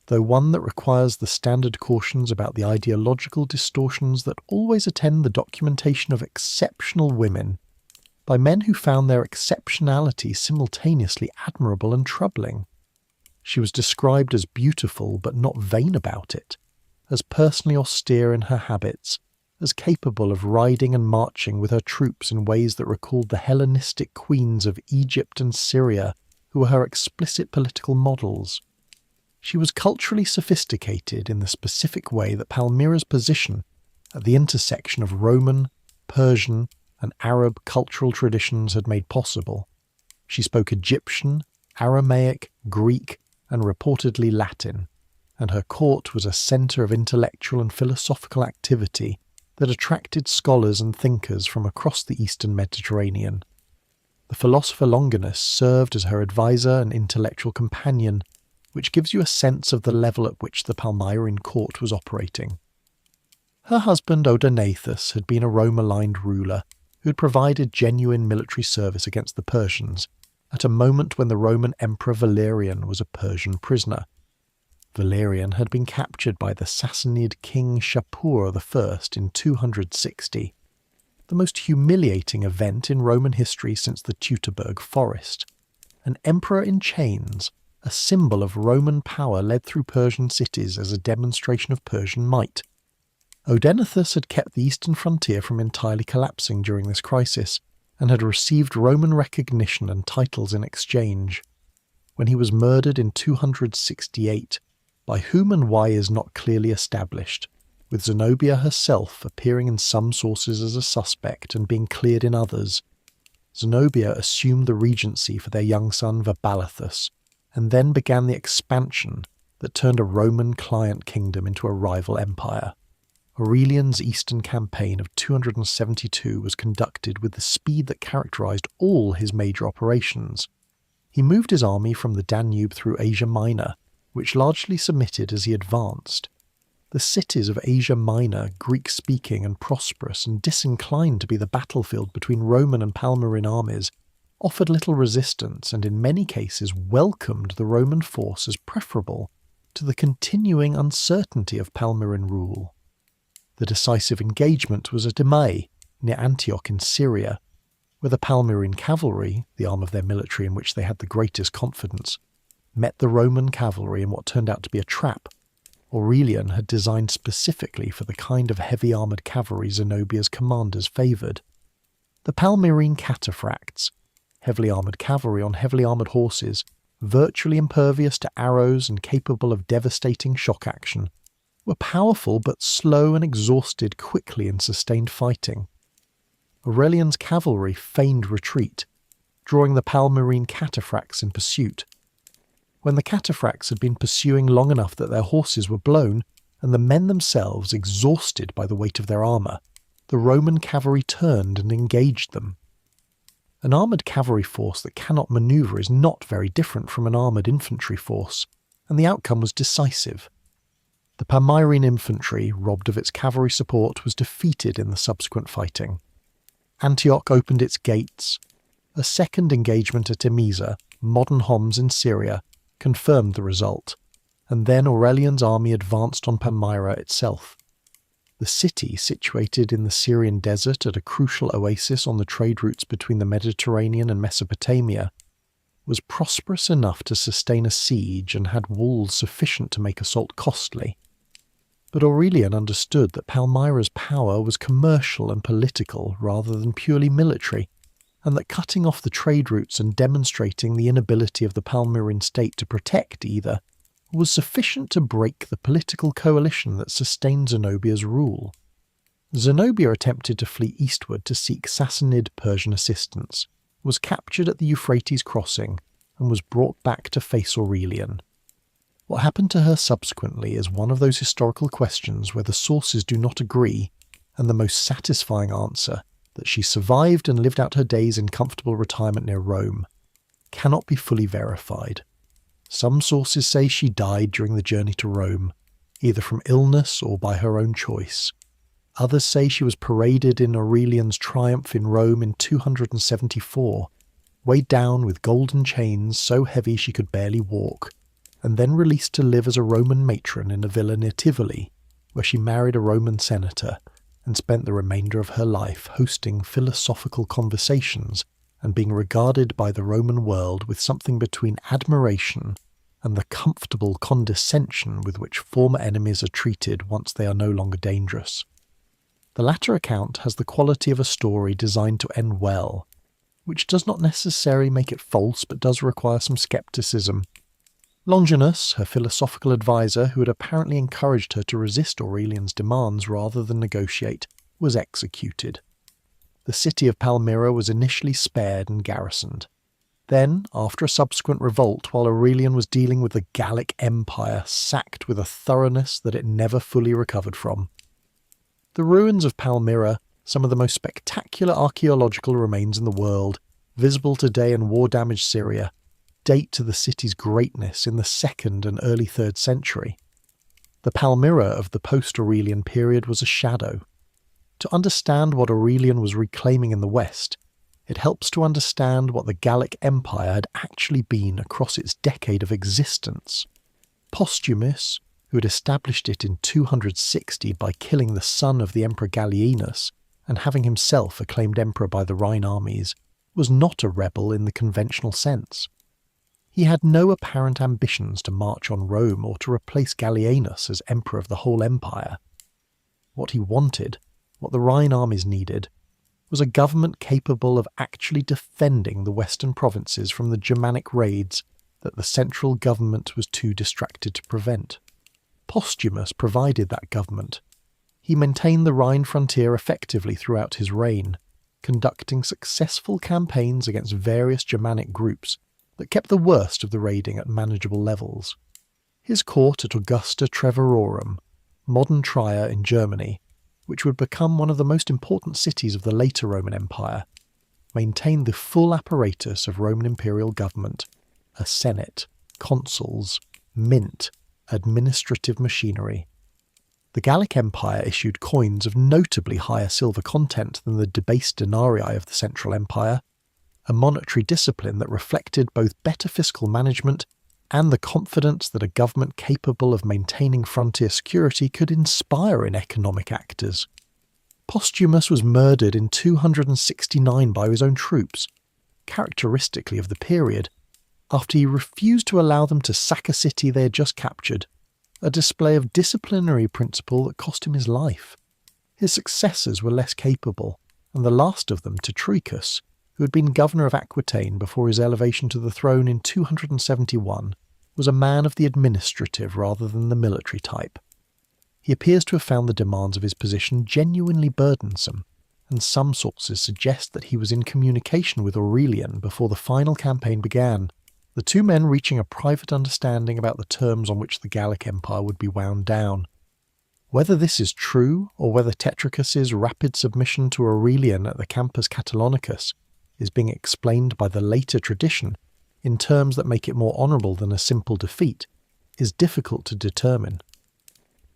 though one that requires the standard cautions about the ideological distortions that always attend the documentation of exceptional women, by men who found their exceptionality simultaneously admirable and troubling. She was described as beautiful but not vain about it, as personally austere in her habits, as capable of riding and marching with her troops in ways that recalled the Hellenistic queens of Egypt and Syria, who were her explicit political models. She was culturally sophisticated in the specific way that Palmyra's position at the intersection of Roman, Persian, and Arab cultural traditions had made possible. She spoke Egyptian, Aramaic, Greek, and reportedly Latin, and her court was a centre of intellectual and philosophical activity that attracted scholars and thinkers from across the eastern Mediterranean. The philosopher Longinus served as her advisor and intellectual companion, which gives you a sense of the level at which the Palmyrene court was operating. Her husband Odaenathus had been a Rome-aligned ruler who had provided genuine military service against the Persians, at a moment when the Roman Emperor Valerian was a Persian prisoner. Valerian had been captured by the Sassanid king Shapur I in 260, the most humiliating event in Roman history since the Teutoburg Forest. An emperor in chains, a symbol of Roman power led through Persian cities as a demonstration of Persian might. Odenathus had kept the eastern frontier from entirely collapsing during this crisis, and had received Roman recognition and titles in exchange. When he was murdered in 268, by whom and why is not clearly established, with Zenobia herself appearing in some sources as a suspect and being cleared in others. Zenobia assumed the regency for their young son Vabalithus, and then began the expansion that turned a Roman client kingdom into a rival empire. Aurelian's eastern campaign of 272 was conducted with the speed that characterized all his major operations. He moved his army from the Danube through Asia Minor, which largely submitted as he advanced. The cities of Asia Minor, Greek-speaking and prosperous and disinclined to be the battlefield between Roman and Palmyrene armies, offered little resistance and in many cases welcomed the Roman force as preferable to the continuing uncertainty of Palmyrene rule. The decisive engagement was at Emei, near Antioch in Syria, where the Palmyrene cavalry, the arm of their military in which they had the greatest confidence, met the Roman cavalry in what turned out to be a trap Aurelian had designed specifically for the kind of heavy-armoured cavalry Zenobia's commanders favoured. The Palmyrene cataphracts, heavily armoured cavalry on heavily armoured horses, virtually impervious to arrows and capable of devastating shock action, were powerful but slow and exhausted quickly in sustained fighting. Aurelian's cavalry feigned retreat, drawing the Palmyrene cataphracts in pursuit. When the cataphracts had been pursuing long enough that their horses were blown, and the men themselves exhausted by the weight of their armour, the Roman cavalry turned and engaged them. An armoured cavalry force that cannot manoeuvre is not very different from an armoured infantry force, and the outcome was decisive. The Palmyrene infantry, robbed of its cavalry support, was defeated in the subsequent fighting. Antioch opened its gates. A second engagement at Emesa, modern Homs in Syria, confirmed the result, and then Aurelian's army advanced on Palmyra itself. The city, situated in the Syrian desert at a crucial oasis on the trade routes between the Mediterranean and Mesopotamia, was prosperous enough to sustain a siege and had walls sufficient to make assault costly. But Aurelian understood that Palmyra's power was commercial and political rather than purely military, and that cutting off the trade routes and demonstrating the inability of the Palmyrene state to protect either was sufficient to break the political coalition that sustained Zenobia's rule. Zenobia attempted to flee eastward to seek Sassanid Persian assistance, was captured at the Euphrates crossing, and was brought back to face Aurelian. What happened to her subsequently is one of those historical questions where the sources do not agree, and the most satisfying answer, that she survived and lived out her days in comfortable retirement near Rome, cannot be fully verified. Some sources say she died during the journey to Rome, either from illness or by her own choice. Others say she was paraded in Aurelian's triumph in Rome in 274, weighed down with golden chains so heavy she could barely walk, and then released to live as a Roman matron in a villa near Tivoli, where she married a Roman senator and spent the remainder of her life hosting philosophical conversations and being regarded by the Roman world with something between admiration and the comfortable condescension with which former enemies are treated once they are no longer dangerous. The latter account has the quality of a story designed to end well, which does not necessarily make it false but does require some skepticism. Longinus, her philosophical advisor, who had apparently encouraged her to resist Aurelian's demands rather than negotiate, was executed. The city of Palmyra was initially spared and garrisoned. Then, after a subsequent revolt, while Aurelian was dealing with the Gallic Empire, sacked with a thoroughness that it never fully recovered from. The ruins of Palmyra, some of the most spectacular archaeological remains in the world, visible today in war-damaged Syria, date to the city's greatness in the 2nd and early 3rd century. The Palmyra of the post-Aurelian period was a shadow. To understand what Aurelian was reclaiming in the West, It helps to understand what the Gallic Empire had actually been across its decade of existence. Postumus, who had established it in 260 by killing the son of the Emperor Gallienus and having himself acclaimed emperor by the Rhine armies, was not a rebel in the conventional sense. He had no apparent ambitions to march on Rome or to replace Gallienus as emperor of the whole empire. What he wanted, what the Rhine armies needed, was a government capable of actually defending the western provinces from the Germanic raids that the central government was too distracted to prevent. Postumus provided that government. He maintained the Rhine frontier effectively throughout his reign, conducting successful campaigns against various Germanic groups that kept the worst of the raiding at manageable levels. His court at Augusta Treverorum, modern Trier in Germany, which would become one of the most important cities of the later Roman Empire, maintained the full apparatus of Roman imperial government, a senate, consuls, mint, administrative machinery. The Gallic Empire issued coins of notably higher silver content than the debased denarii of the Central Empire, a monetary discipline that reflected both better fiscal management and the confidence that a government capable of maintaining frontier security could inspire in economic actors. Postumus was murdered in 269 by his own troops, characteristically of the period, after he refused to allow them to sack a city they had just captured, a display of disciplinary principle that cost him his life. His successors were less capable, and the last of them, Tetricus, who had been governor of Aquitaine before his elevation to the throne in 271, was a man of the administrative rather than the military type. He appears to have found the demands of his position genuinely burdensome, and some sources suggest that he was in communication with Aurelian before the final campaign began, the two men reaching a private understanding about the terms on which the Gallic Empire would be wound down. Whether this is true, or whether Tetricus's rapid submission to Aurelian at the Campus Catalonicus is being explained by the later tradition in terms that make it more honourable than a simple defeat, is difficult to determine.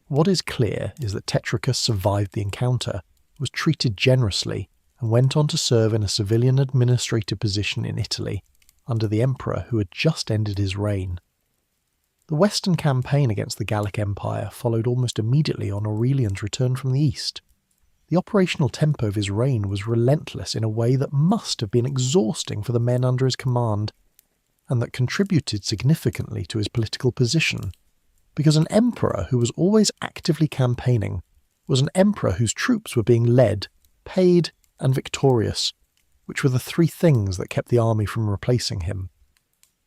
What is clear is that Tetricus survived the encounter, was treated generously, and went on to serve in a civilian administrative position in Italy, under the emperor who had just ended his reign. The western campaign against the Gallic Empire followed almost immediately on Aurelian's return from the east. The operational tempo of his reign was relentless in a way that must have been exhausting for the men under his command, and that contributed significantly to his political position, because an emperor who was always actively campaigning was an emperor whose troops were being led, paid, and victorious, which were the three things that kept the army from replacing him.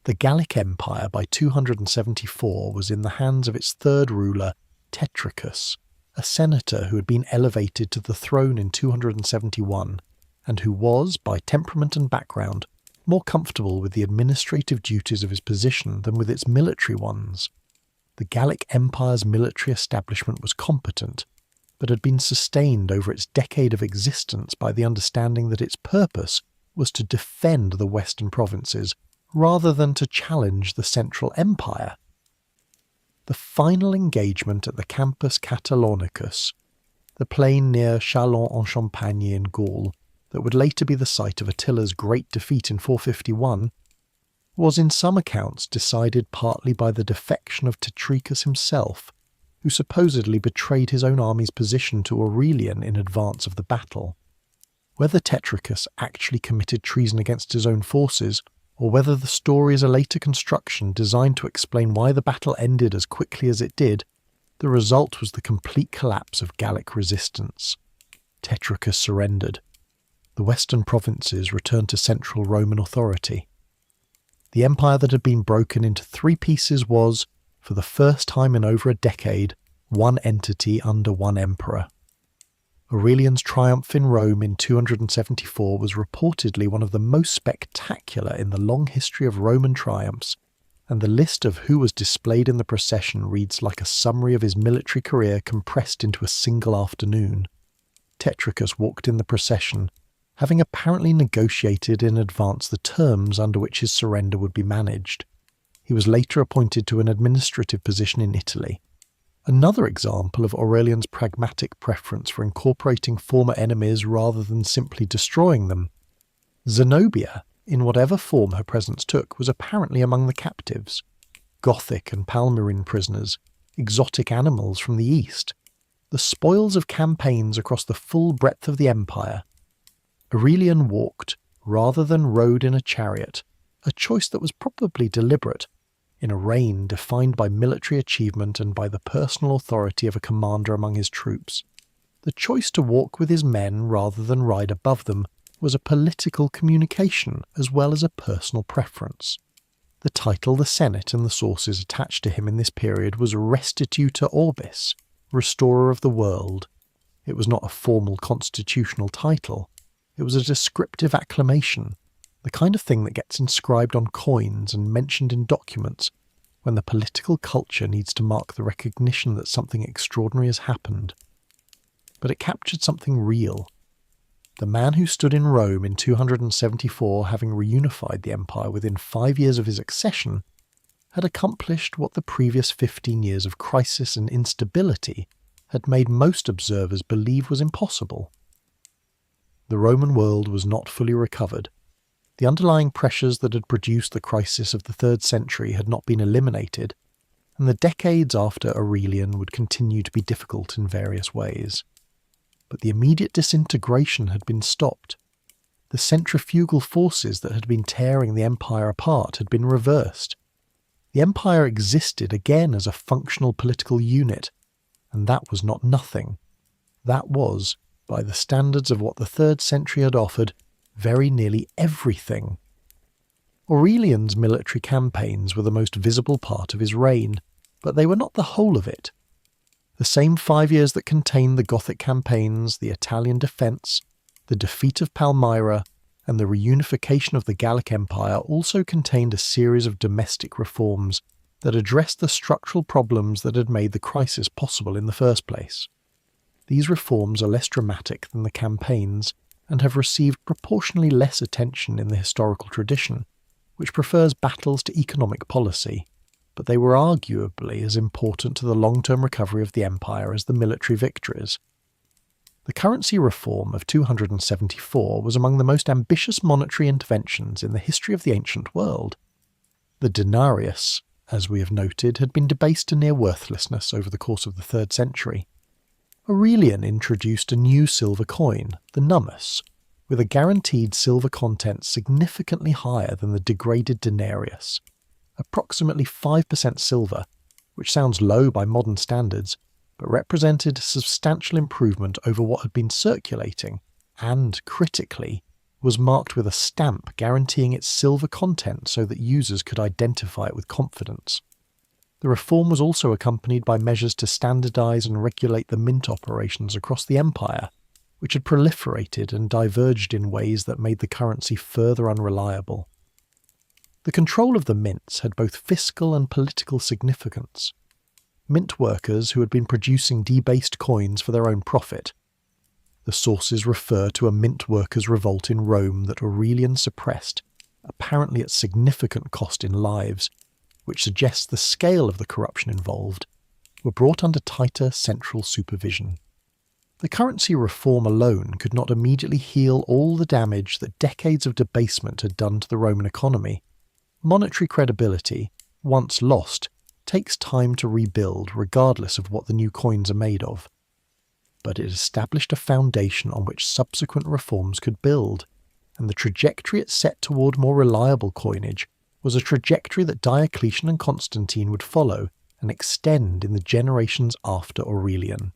The Gallic Empire by 274 was in the hands of its third ruler, Tetricus, a senator who had been elevated to the throne in 271, and who was, by temperament and background, more comfortable with the administrative duties of his position than with its military ones. The Gallic Empire's military establishment was competent, but had been sustained over its decade of existence by the understanding that its purpose was to defend the western provinces rather than to challenge the Central Empire. The final engagement at the Campus Catalonicus, the plain near Châlons-en-Champagne in Gaul, that would later be the site of Attila's great defeat in 451, was in some accounts decided partly by the defection of Tetricus himself, who supposedly betrayed his own army's position to Aurelian in advance of the battle. Whether Tetricus actually committed treason against his own forces, or whether the story is a later construction designed to explain why the battle ended as quickly as it did, the result was the complete collapse of Gallic resistance. Tetricus surrendered. The western provinces returned to central Roman authority. The empire that had been broken into three pieces was, for the first time in over a decade, one entity under one emperor. Aurelian's triumph in Rome in 274 was reportedly one of the most spectacular in the long history of Roman triumphs, and the list of who was displayed in the procession reads like a summary of his military career compressed into a single afternoon. Tetricus walked in the procession, having apparently negotiated in advance the terms under which his surrender would be managed. He was later appointed to an administrative position in Italy. Another example of Aurelian's pragmatic preference for incorporating former enemies rather than simply destroying them. Zenobia, in whatever form her presence took, was apparently among the captives. Gothic and Palmyrene prisoners, exotic animals from the east, the spoils of campaigns across the full breadth of the empire. Aurelian walked, rather than rode in a chariot, a choice that was probably deliberate, in a reign defined by military achievement and by the personal authority of a commander among his troops. The choice to walk with his men rather than ride above them was a political communication as well as a personal preference. The title the Senate and the sources attached to him in this period was Restitutor Orbis, Restorer of the World. It was not a formal constitutional title. It was a descriptive acclamation, the kind of thing that gets inscribed on coins and mentioned in documents when the political culture needs to mark the recognition that something extraordinary has happened. But it captured something real. The man who stood in Rome in 274, having reunified the empire within 5 years of his accession, had accomplished what the previous 15 years of crisis and instability had made most observers believe was impossible. The Roman world was not fully recovered. The underlying pressures that had produced the crisis of the 3rd century had not been eliminated, and the decades after Aurelian would continue to be difficult in various ways. But the immediate disintegration had been stopped. The centrifugal forces that had been tearing the empire apart had been reversed. The empire existed again as a functional political unit, and that was not nothing. That was, by the standards of what the 3rd century had offered, very nearly everything. Aurelian's military campaigns were the most visible part of his reign, but they were not the whole of it. The same 5 years that contained the Gothic campaigns, the Italian defence, the defeat of Palmyra, and the reunification of the Gallic Empire also contained a series of domestic reforms that addressed the structural problems that had made the crisis possible in the first place. These reforms are less dramatic than the campaigns and have received proportionally less attention in the historical tradition, which prefers battles to economic policy, but they were arguably as important to the long-term recovery of the empire as the military victories. The currency reform of 274 was among the most ambitious monetary interventions in the history of the ancient world. The denarius, as we have noted, had been debased to near worthlessness over the course of the 3rd century. Aurelian introduced a new silver coin, the nummus, with a guaranteed silver content significantly higher than the degraded denarius, approximately 5% silver, which sounds low by modern standards, but represented a substantial improvement over what had been circulating, and, critically, was marked with a stamp guaranteeing its silver content so that users could identify it with confidence. The reform was also accompanied by measures to standardise and regulate the mint operations across the empire, which had proliferated and diverged in ways that made the currency further unreliable. The control of the mints had both fiscal and political significance. Mint workers who had been producing debased coins for their own profit. The sources refer to a mint workers' revolt in Rome that Aurelian suppressed, apparently at significant cost in lives, which suggests the scale of the corruption involved, were brought under tighter central supervision. The currency reform alone could not immediately heal all the damage that decades of debasement had done to the Roman economy. Monetary credibility, once lost, takes time to rebuild regardless of what the new coins are made of. But it established a foundation on which subsequent reforms could build, and the trajectory it set toward more reliable coinage was a trajectory that Diocletian and Constantine would follow and extend in the generations after Aurelian.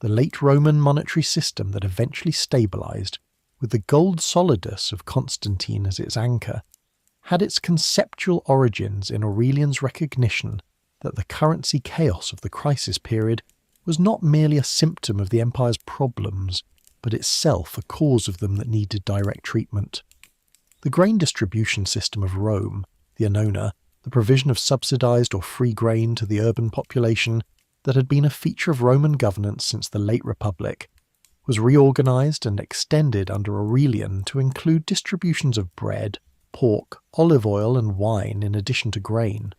The late Roman monetary system that eventually stabilized, with the gold solidus of Constantine as its anchor, had its conceptual origins in Aurelian's recognition that the currency chaos of the crisis period was not merely a symptom of the empire's problems, but itself a cause of them that needed direct treatment. The grain distribution system of Rome, the annona, the provision of subsidized or free grain to the urban population that had been a feature of Roman governance since the late Republic, was reorganized and extended under Aurelian to include distributions of bread, pork, olive oil and wine in addition to grain.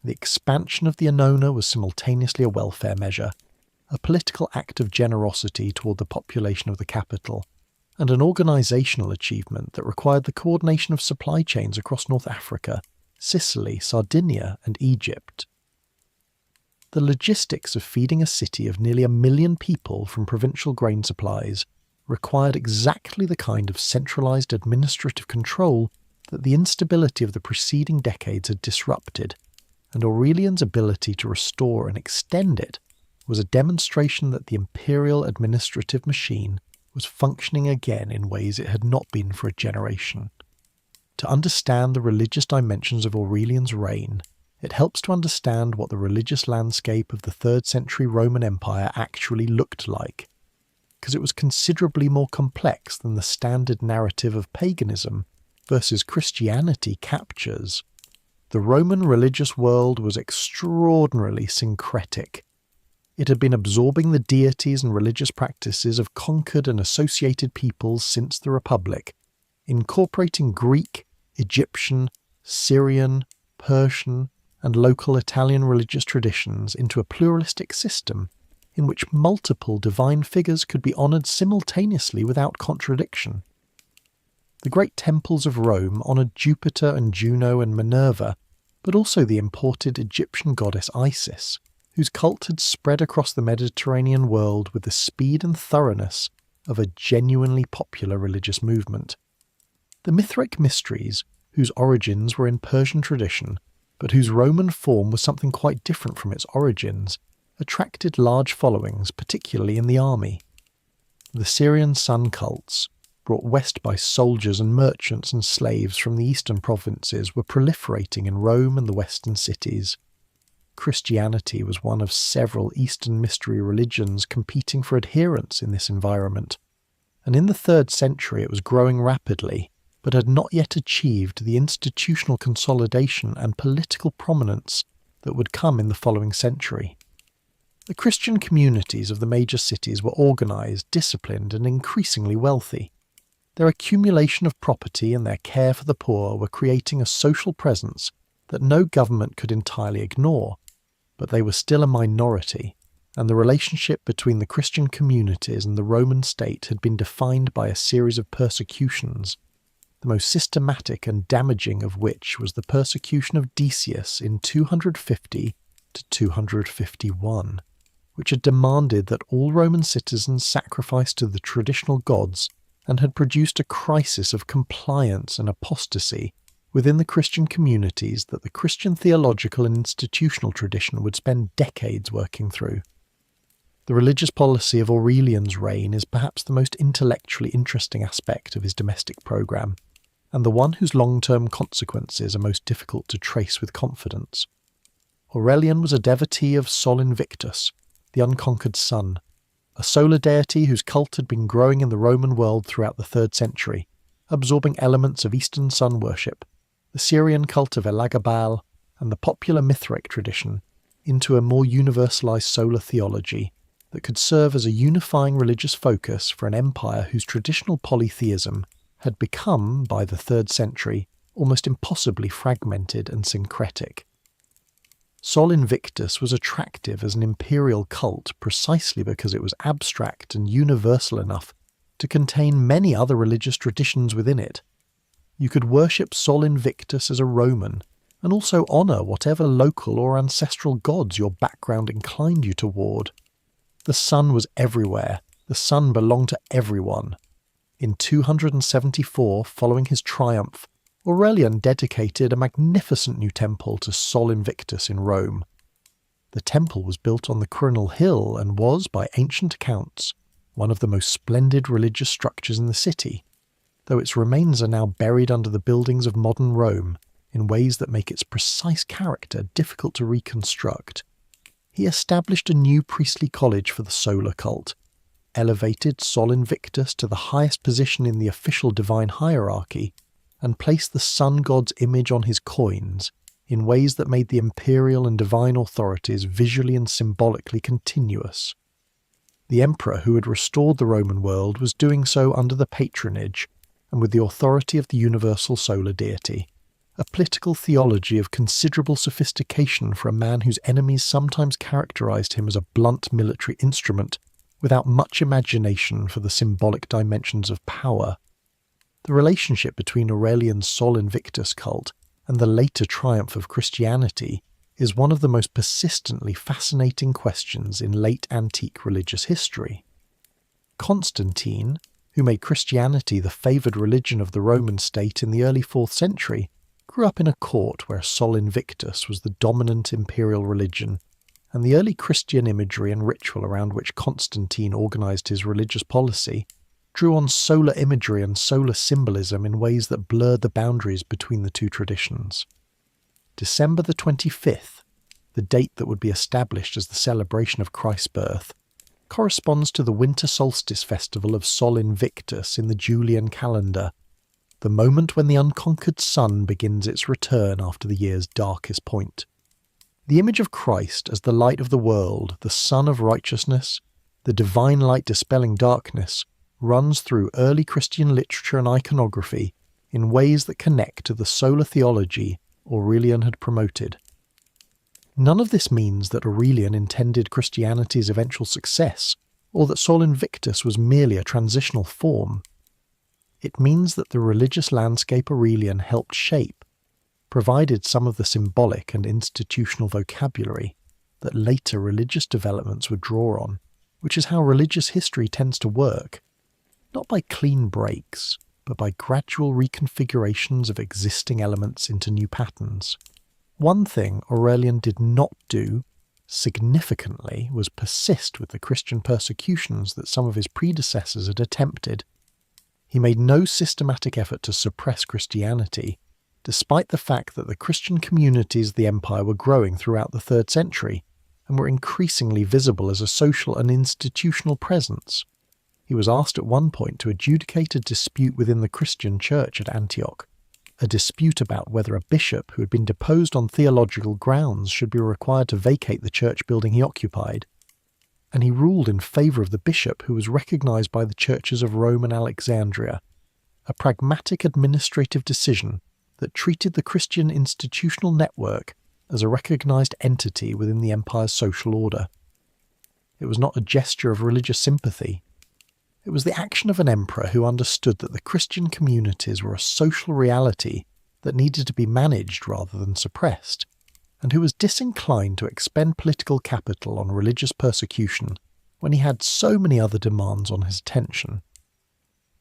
The expansion of the annona was simultaneously a welfare measure, a political act of generosity toward the population of the capital, and an organisational achievement that required the coordination of supply chains across North Africa, Sicily, Sardinia, and Egypt. The logistics of feeding a city of nearly 1 million people from provincial grain supplies required exactly the kind of centralised administrative control that the instability of the preceding decades had disrupted, and Aurelian's ability to restore and extend it was a demonstration that the imperial administrative machine was functioning again in ways it had not been for a generation. To understand the religious dimensions of Aurelian's reign, it helps to understand what the religious landscape of the 3rd century Roman Empire actually looked like, because it was considerably more complex than the standard narrative of paganism versus Christianity captures. The Roman religious world was extraordinarily syncretic. It had been absorbing the deities and religious practices of conquered and associated peoples since the Republic, incorporating Greek, Egyptian, Syrian, Persian, and local Italian religious traditions into a pluralistic system in which multiple divine figures could be honoured simultaneously without contradiction. The great temples of Rome honoured Jupiter and Juno and Minerva, but also the imported Egyptian goddess Isis, whose cult had spread across the Mediterranean world with the speed and thoroughness of a genuinely popular religious movement. The Mithric mysteries, whose origins were in Persian tradition, but whose Roman form was something quite different from its origins, attracted large followings, particularly in the army. The Syrian sun cults, brought west by soldiers and merchants and slaves from the eastern provinces, were proliferating in Rome and the western cities. Christianity was one of several Eastern mystery religions competing for adherents in this environment, and in the 3rd century it was growing rapidly, but had not yet achieved the institutional consolidation and political prominence that would come in the following century. The Christian communities of the major cities were organised, disciplined, and increasingly wealthy. Their accumulation of property and their care for the poor were creating a social presence that no government could entirely ignore, but they were still a minority, and the relationship between the Christian communities and the Roman state had been defined by a series of persecutions, the most systematic and damaging of which was the persecution of Decius in 250 to 251, which had demanded that all Roman citizens sacrifice to the traditional gods and had produced a crisis of compliance and apostasy within the Christian communities that the Christian theological and institutional tradition would spend decades working through. The religious policy of Aurelian's reign is perhaps the most intellectually interesting aspect of his domestic programme, and the one whose long-term consequences are most difficult to trace with confidence. Aurelian was a devotee of Sol Invictus, the unconquered sun, a solar deity whose cult had been growing in the Roman world throughout the 3rd century, absorbing elements of Eastern sun worship, the Syrian cult of Elagabal, and the popular Mithric tradition into a more universalised solar theology that could serve as a unifying religious focus for an empire whose traditional polytheism had become, by the 3rd century, almost impossibly fragmented and syncretic. Sol Invictus was attractive as an imperial cult precisely because it was abstract and universal enough to contain many other religious traditions within it. You could worship Sol Invictus as a Roman, and also honour whatever local or ancestral gods your background inclined you toward. The sun was everywhere. The sun belonged to everyone. In 274, following his triumph, Aurelian dedicated a magnificent new temple to Sol Invictus in Rome. The temple was built on the Quirinal Hill and was, by ancient accounts, one of the most splendid religious structures in the city, though its remains are now buried under the buildings of modern Rome in ways that make its precise character difficult to reconstruct. He established a new priestly college for the solar cult, elevated Sol Invictus to the highest position in the official divine hierarchy, and placed the sun god's image on his coins in ways that made the imperial and divine authorities visually and symbolically continuous. The emperor who had restored the Roman world was doing so under the patronage and with the authority of the universal solar deity, a political theology of considerable sophistication for a man whose enemies sometimes characterized him as a blunt military instrument without much imagination for the symbolic dimensions of power. The relationship between Aurelian's Sol Invictus cult and the later triumph of Christianity is one of the most persistently fascinating questions in late antique religious history. Constantine, who made Christianity the favoured religion of the Roman state in the early 4th century, grew up in a court where Sol Invictus was the dominant imperial religion, and the early Christian imagery and ritual around which Constantine organised his religious policy drew on solar imagery and solar symbolism in ways that blurred the boundaries between the two traditions. December the 25th, the date that would be established as the celebration of Christ's birth, corresponds to the winter solstice festival of Sol Invictus in the Julian calendar, the moment when the unconquered sun begins its return after the year's darkest point. The image of Christ as the light of the world, the sun of righteousness, the divine light dispelling darkness, runs through early Christian literature and iconography in ways that connect to the solar theology Aurelian had promoted. None of this means that Aurelian intended Christianity's eventual success, or that Sol Invictus was merely a transitional form. It means that the religious landscape Aurelian helped shape provided some of the symbolic and institutional vocabulary that later religious developments would draw on, which is how religious history tends to work, not by clean breaks, but by gradual reconfigurations of existing elements into new patterns. One thing Aurelian did not do, significantly, was persist with the Christian persecutions that some of his predecessors had attempted. He made no systematic effort to suppress Christianity, despite the fact that the Christian communities of the empire were growing throughout the 3rd century and were increasingly visible as a social and institutional presence. He was asked at one point to adjudicate a dispute within the Christian church at Antioch, a dispute about whether a bishop who had been deposed on theological grounds should be required to vacate the church building he occupied, and he ruled in favour of the bishop who was recognised by the churches of Rome and Alexandria, a pragmatic administrative decision that treated the Christian institutional network as a recognised entity within the empire's social order. It was not a gesture of religious sympathy. It was the action of an emperor who understood that the Christian communities were a social reality that needed to be managed rather than suppressed, and who was disinclined to expend political capital on religious persecution when he had so many other demands on his attention.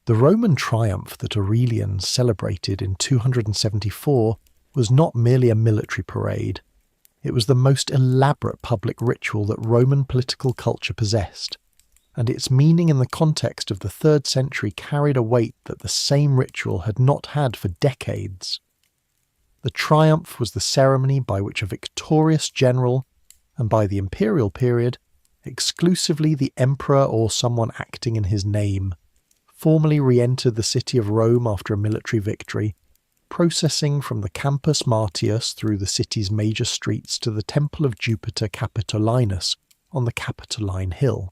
The Roman triumph that Aurelian celebrated in 274 was not merely a military parade. It was the most elaborate public ritual that Roman political culture possessed, and its meaning in the context of the 3rd century carried a weight that the same ritual had not had for decades. The triumph was the ceremony by which a victorious general, and by the imperial period, exclusively the emperor or someone acting in his name, formally re-entered the city of Rome after a military victory, processing from the Campus Martius through the city's major streets to the Temple of Jupiter Capitolinus on the Capitoline Hill.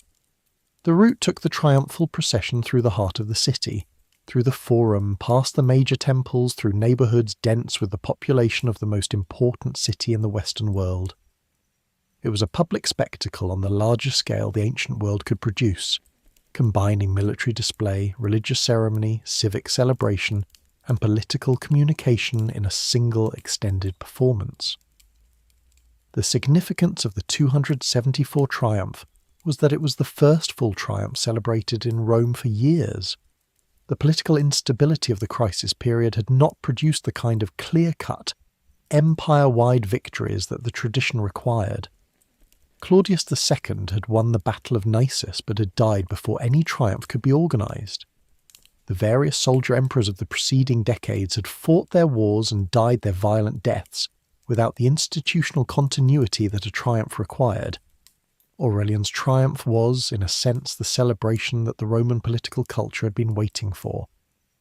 The route took the triumphal procession through the heart of the city, through the Forum, past the major temples, through neighbourhoods dense with the population of the most important city in the Western world. It was a public spectacle on the largest scale the ancient world could produce, combining military display, religious ceremony, civic celebration, and political communication in a single extended performance. The significance of the 274 triumph was that it was the first full triumph celebrated in Rome for years. The political instability of the crisis period had not produced the kind of clear-cut, empire-wide victories that the tradition required. Claudius II had won the Battle of Naissus but had died before any triumph could be organised. The various soldier emperors of the preceding decades had fought their wars and died their violent deaths without the institutional continuity that a triumph required. Aurelian's triumph was, in a sense, the celebration that the Roman political culture had been waiting for,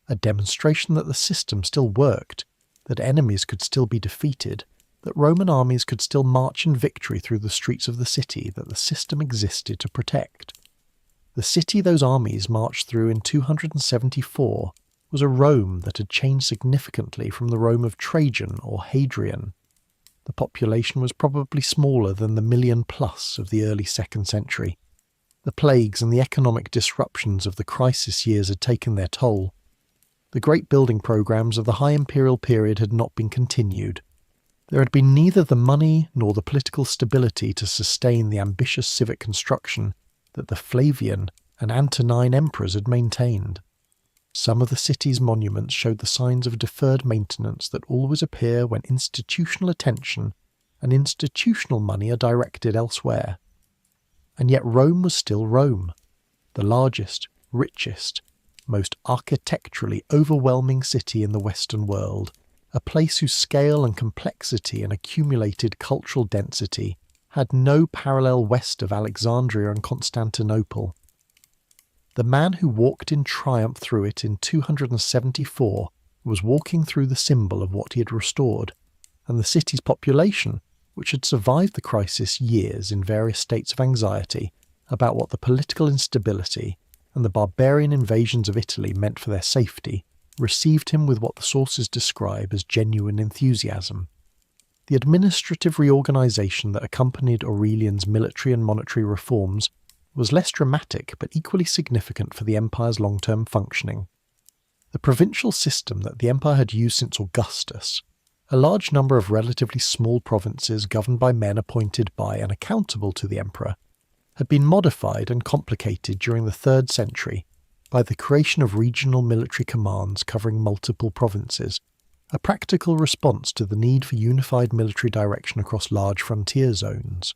a demonstration that the system still worked, that enemies could still be defeated, that Roman armies could still march in victory through the streets of the city that the system existed to protect. The city those armies marched through in 274 was a Rome that had changed significantly from the Rome of Trajan or Hadrian. The population was probably smaller than the million plus of the early 2nd century. The plagues and the economic disruptions of the crisis years had taken their toll. The great building programs of the High Imperial period had not been continued. There had been neither the money nor the political stability to sustain the ambitious civic construction that the Flavian and Antonine emperors had maintained. Some of the city's monuments showed the signs of deferred maintenance that always appear when institutional attention and institutional money are directed elsewhere. And yet Rome was still Rome, the largest, richest, most architecturally overwhelming city in the Western world, a place whose scale and complexity and accumulated cultural density had no parallel west of Alexandria and Constantinople. The man who walked in triumph through it in 274 was walking through the symbol of what he had restored, and the city's population, which had survived the crisis years in various states of anxiety about what the political instability and the barbarian invasions of Italy meant for their safety, received him with what the sources describe as genuine enthusiasm. The administrative reorganization that accompanied Aurelian's military and monetary reforms was less dramatic but equally significant for the empire's long-term functioning. The provincial system that the empire had used since Augustus, a large number of relatively small provinces governed by men appointed by and accountable to the emperor, had been modified and complicated during the 3rd century by the creation of regional military commands covering multiple provinces, a practical response to the need for unified military direction across large frontier zones.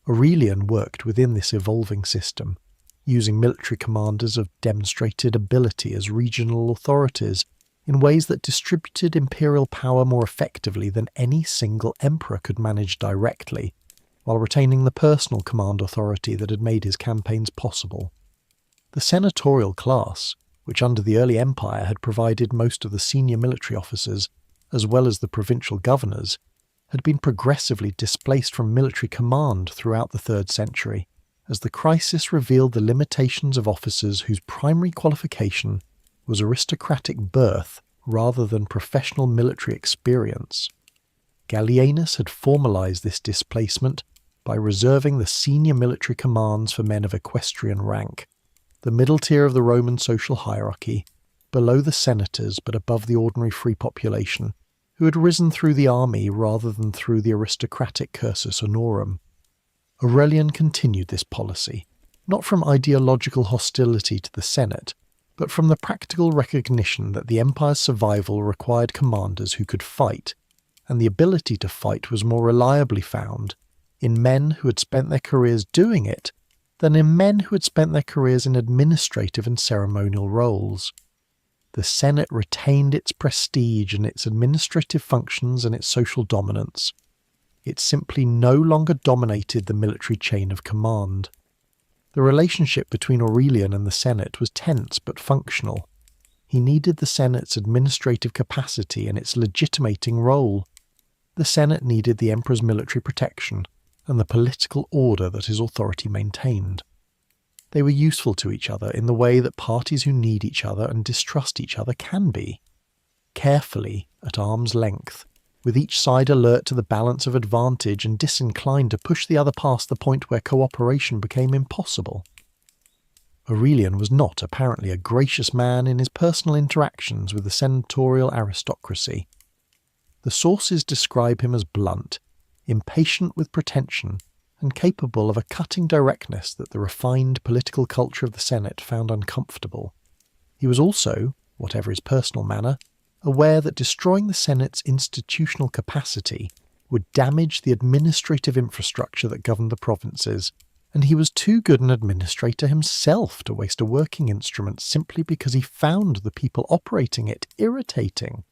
Aurelian worked within this evolving system, using military commanders of demonstrated ability as regional authorities in ways that distributed imperial power more effectively than any single emperor could manage directly, while retaining the personal command authority that had made his campaigns possible. The senatorial class, which under the early empire had provided most of the senior military officers, as well as the provincial governors, had been progressively displaced from military command throughout the 3rd century, as the crisis revealed the limitations of officers whose primary qualification was aristocratic birth rather than professional military experience. Gallienus had formalized this displacement by reserving the senior military commands for men of equestrian rank, the middle tier of the Roman social hierarchy, below the senators but above the ordinary free population, who had risen through the army rather than through the aristocratic cursus honorum. Aurelian continued this policy, not from ideological hostility to the Senate, but from the practical recognition that the empire's survival required commanders who could fight, and the ability to fight was more reliably found in men who had spent their careers doing it than in men who had spent their careers in administrative and ceremonial roles. The Senate retained its prestige and its administrative functions and its social dominance. It simply no longer dominated the military chain of command. The relationship between Aurelian and the Senate was tense but functional. He needed the Senate's administrative capacity and its legitimating role. The Senate needed the emperor's military protection and the political order that his authority maintained. They were useful to each other in the way that parties who need each other and distrust each other can be. Carefully, at arm's length, with each side alert to the balance of advantage and disinclined to push the other past the point where cooperation became impossible. Aurelian was not apparently a gracious man in his personal interactions with the senatorial aristocracy. The sources describe him as blunt, impatient with pretension, and capable of a cutting directness that the refined political culture of the Senate found uncomfortable. He was also, whatever his personal manner, aware that destroying the Senate's institutional capacity would damage the administrative infrastructure that governed the provinces, and he was too good an administrator himself to waste a working instrument simply because he found the people operating it irritating.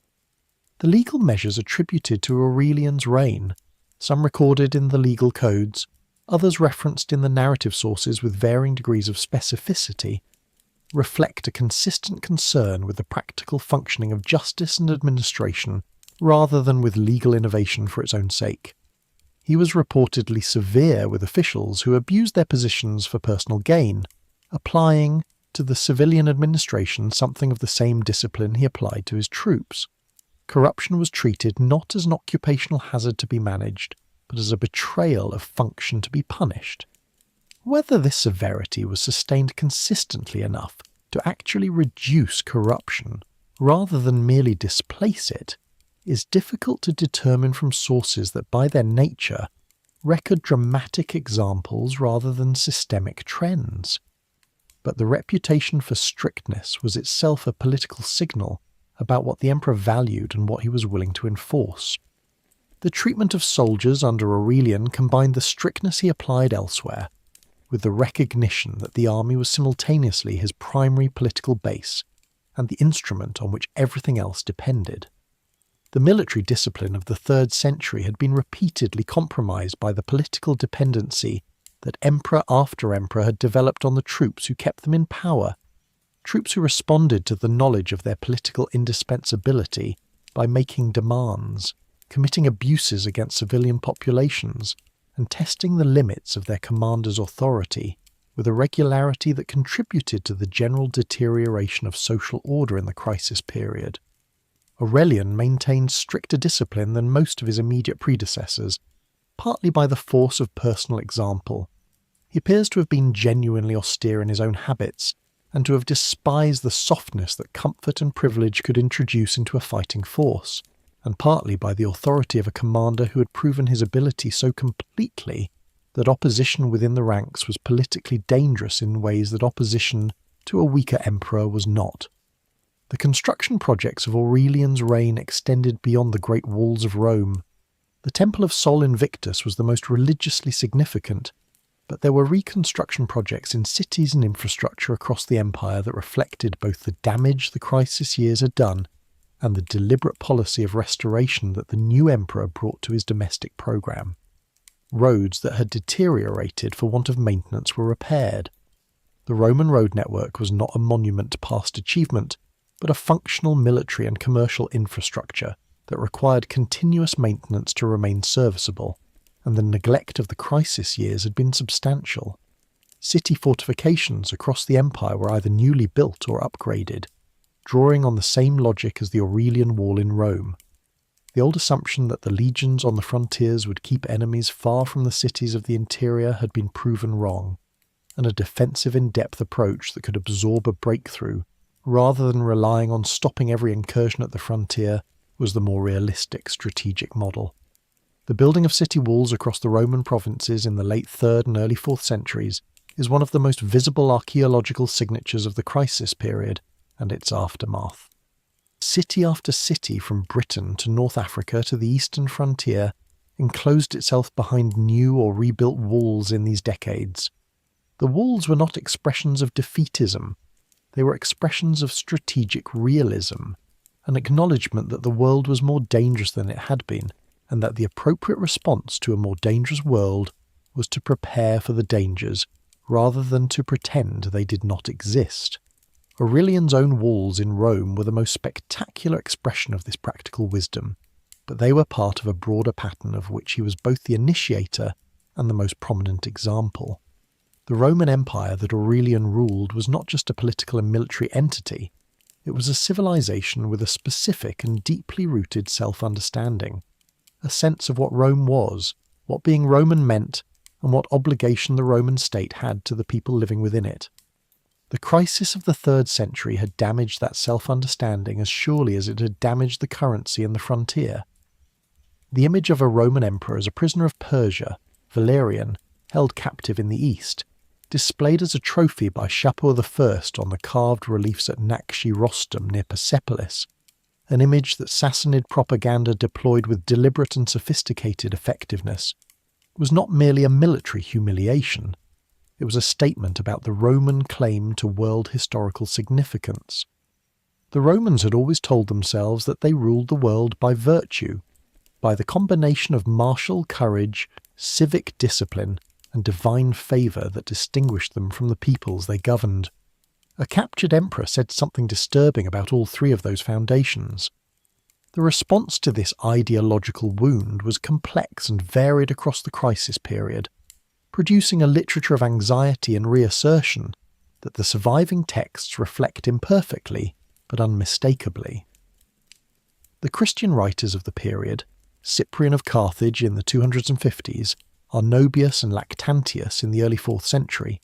The legal measures attributed to Aurelian's reign, some recorded in the legal codes, others referenced in the narrative sources with varying degrees of specificity, reflect a consistent concern with the practical functioning of justice and administration rather than with legal innovation for its own sake. He was reportedly severe with officials who abused their positions for personal gain, applying to the civilian administration something of the same discipline he applied to his troops. Corruption was treated not as an occupational hazard to be managed, but as a betrayal of function to be punished. Whether this severity was sustained consistently enough to actually reduce corruption rather than merely displace it is difficult to determine from sources that by their nature record dramatic examples rather than systemic trends. But the reputation for strictness was itself a political signal about what the emperor valued and what he was willing to enforce. The treatment of soldiers under Aurelian combined the strictness he applied elsewhere with the recognition that the army was simultaneously his primary political base and the instrument on which everything else depended. The military discipline of the 3rd century had been repeatedly compromised by the political dependency that emperor after emperor had developed on the troops who kept them in power, troops who responded to the knowledge of their political indispensability by making demands, committing abuses against civilian populations, and testing the limits of their commander's authority with a regularity that contributed to the general deterioration of social order in the crisis period. Aurelian maintained stricter discipline than most of his immediate predecessors, partly by the force of personal example. He appears to have been genuinely austere in his own habits, and to have despised the softness that comfort and privilege could introduce into a fighting force, and partly by the authority of a commander who had proven his ability so completely that opposition within the ranks was politically dangerous in ways that opposition to a weaker emperor was not. The construction projects of Aurelian's reign extended beyond the great walls of Rome. The Temple of Sol Invictus was the most religiously significant, but there were reconstruction projects in cities and infrastructure across the empire that reflected both the damage the crisis years had done and the deliberate policy of restoration that the new emperor brought to his domestic program. Roads that had deteriorated for want of maintenance were repaired. The Roman road network was not a monument to past achievement, but a functional military and commercial infrastructure that required continuous maintenance to remain serviceable, and the neglect of the crisis years had been substantial. City fortifications across the empire were either newly built or upgraded, drawing on the same logic as the Aurelian Wall in Rome. The old assumption that the legions on the frontiers would keep enemies far from the cities of the interior had been proven wrong, and a defensive in-depth approach that could absorb a breakthrough, rather than relying on stopping every incursion at the frontier, was the more realistic strategic model. The building of city walls across the Roman provinces in the late 3rd and early 4th centuries is one of the most visible archaeological signatures of the crisis period and its aftermath. City after city from Britain to North Africa to the eastern frontier enclosed itself behind new or rebuilt walls in these decades. The walls were not expressions of defeatism, they were expressions of strategic realism, an acknowledgement that the world was more dangerous than it had been, and that the appropriate response to a more dangerous world was to prepare for the dangers rather than to pretend they did not exist. Aurelian's own walls in Rome were the most spectacular expression of this practical wisdom, but they were part of a broader pattern of which he was both the initiator and the most prominent example. The Roman Empire that Aurelian ruled was not just a political and military entity, it was a civilization with a specific and deeply rooted self-understanding, a sense of what Rome was, what being Roman meant, and what obligation the Roman state had to the people living within it. The crisis of the 3rd century had damaged that self-understanding as surely as it had damaged the currency and the frontier. The image of a Roman emperor as a prisoner of Persia, Valerian, held captive in the east, displayed as a trophy by Shapur I on the carved reliefs at Nakshi Rostam near Persepolis, an image that Sassanid propaganda deployed with deliberate and sophisticated effectiveness, was not merely a military humiliation. It was a statement about the Roman claim to world historical significance. The Romans had always told themselves that they ruled the world by virtue, by the combination of martial courage, civic discipline, and divine favour that distinguished them from the peoples they governed. A captured emperor said something disturbing about all three of those foundations. The response to this ideological wound was complex and varied across the crisis period, producing a literature of anxiety and reassertion that the surviving texts reflect imperfectly but unmistakably. The Christian writers of the period, Cyprian of Carthage in the 250s, Arnobius and Lactantius in the early 4th century,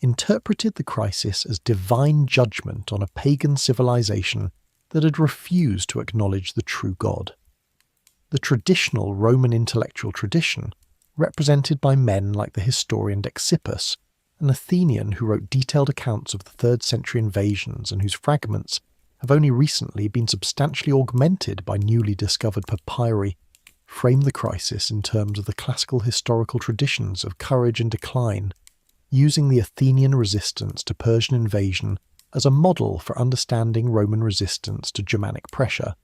interpreted the crisis as divine judgment on a pagan civilization that had refused to acknowledge the true God. The traditional Roman intellectual tradition, represented by men like the historian Dexippus, an Athenian who wrote detailed accounts of the 3rd century invasions and whose fragments have only recently been substantially augmented by newly discovered papyri, frame the crisis in terms of the classical historical traditions of courage and decline, using the Athenian resistance to Persian invasion as a model for understanding Roman resistance to Germanic pressure.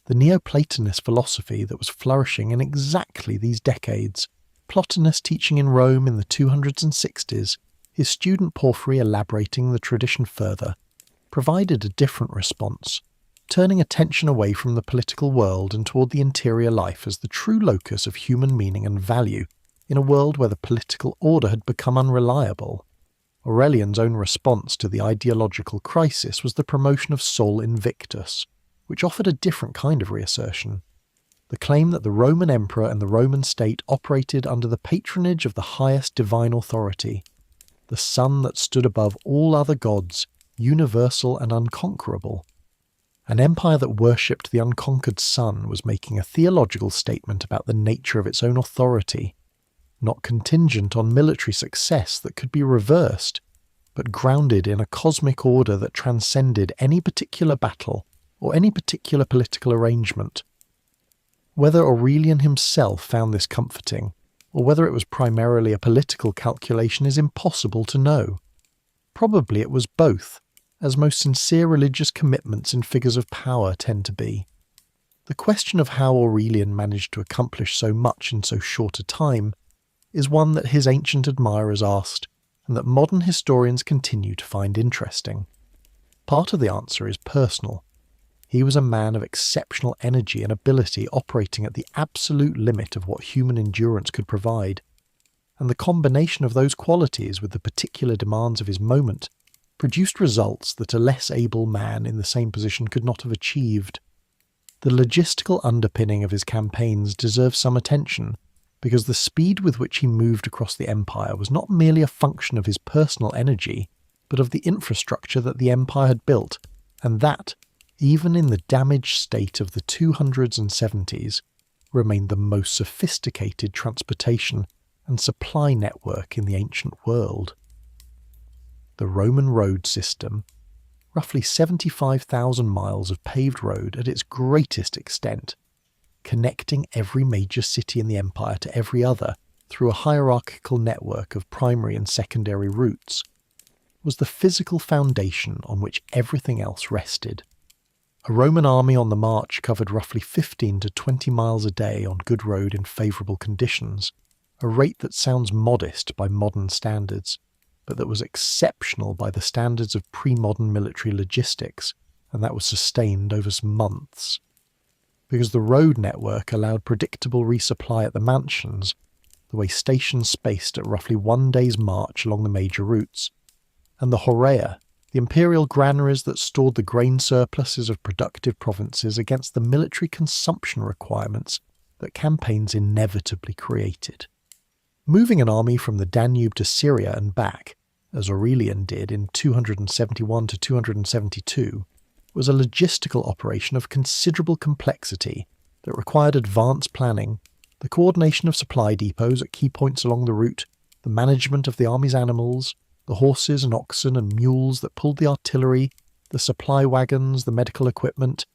The Neoplatonist philosophy that was flourishing in exactly these decades, Plotinus teaching in Rome in the 200s and 60s, his student Porphyry elaborating the tradition further, provided a different response, turning attention away from the political world and toward the interior life as the true locus of human meaning and value in a world where the political order had become unreliable. Aurelian's own response to the ideological crisis was the promotion of Sol Invictus, which offered a different kind of reassertion. The claim that the Roman emperor and the Roman state operated under the patronage of the highest divine authority, the sun that stood above all other gods, universal and unconquerable. An empire that worshipped the unconquered sun was making a theological statement about the nature of its own authority, not contingent on military success that could be reversed, but grounded in a cosmic order that transcended any particular battle or any particular political arrangement. Whether Aurelian himself found this comforting, or whether it was primarily a political calculation, is impossible to know. Probably it was both, as most sincere religious commitments in figures of power tend to be. The question of how Aurelian managed to accomplish so much in so short a time is one that his ancient admirers asked, and that modern historians continue to find interesting. Part of the answer is personal. He was a man of exceptional energy and ability, operating at the absolute limit of what human endurance could provide, and the combination of those qualities with the particular demands of his moment produced results that a less able man in the same position could not have achieved. The logistical underpinning of his campaigns deserves some attention, because the speed with which he moved across the empire was not merely a function of his personal energy, but of the infrastructure that the empire had built, and that, even in the damaged state of the 200s and 70s, remained the most sophisticated transportation and supply network in the ancient world. The Roman road system, roughly 75,000 miles of paved road at its greatest extent, connecting every major city in the empire to every other through a hierarchical network of primary and secondary routes, was the physical foundation on which everything else rested. A Roman army on the march covered roughly 15 to 20 miles a day on good road in favourable conditions, a rate that sounds modest by modern standards, but that was exceptional by the standards of pre-modern military logistics, and that was sustained over months. Because the road network allowed predictable resupply at the mansions, the way stations spaced at roughly 1 day's march along the major routes, and the Horea, the imperial granaries that stored the grain surpluses of productive provinces against the military consumption requirements that campaigns inevitably created. Moving an army from the Danube to Syria and back, as Aurelian did in 271 to 272, was a logistical operation of considerable complexity that required advanced planning, the coordination of supply depots at key points along the route, the management of the army's animals, the horses and oxen and mules that pulled the artillery, the supply wagons, the medical equipment,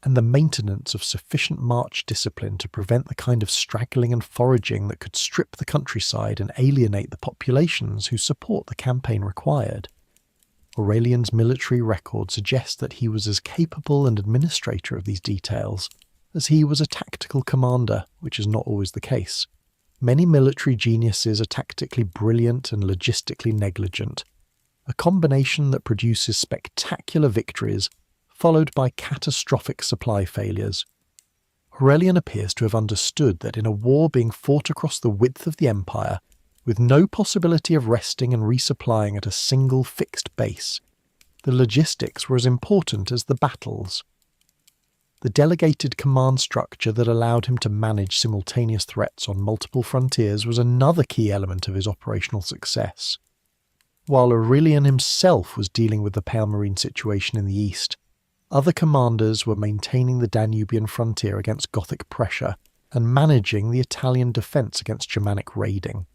and the maintenance of sufficient march discipline to prevent the kind of straggling and foraging that could strip the countryside and alienate the populations whose support the campaign required. Aurelian's military record suggests that he was as capable an administrator of these details as he was a tactical commander, which is not always the case. Many military geniuses are tactically brilliant and logistically negligent, a combination that produces spectacular victories followed by catastrophic supply failures. Aurelian appears to have understood that in a war being fought across the width of the empire, with no possibility of resting and resupplying at a single fixed base, the logistics were as important as the battles. the delegated command structure that allowed him to manage simultaneous threats on multiple frontiers was another key element of his operational success. While Aurelian himself was dealing with the Palmyrene situation in the east, other commanders were maintaining the Danubian frontier against Gothic pressure and managing the Italian defence against Germanic raiding.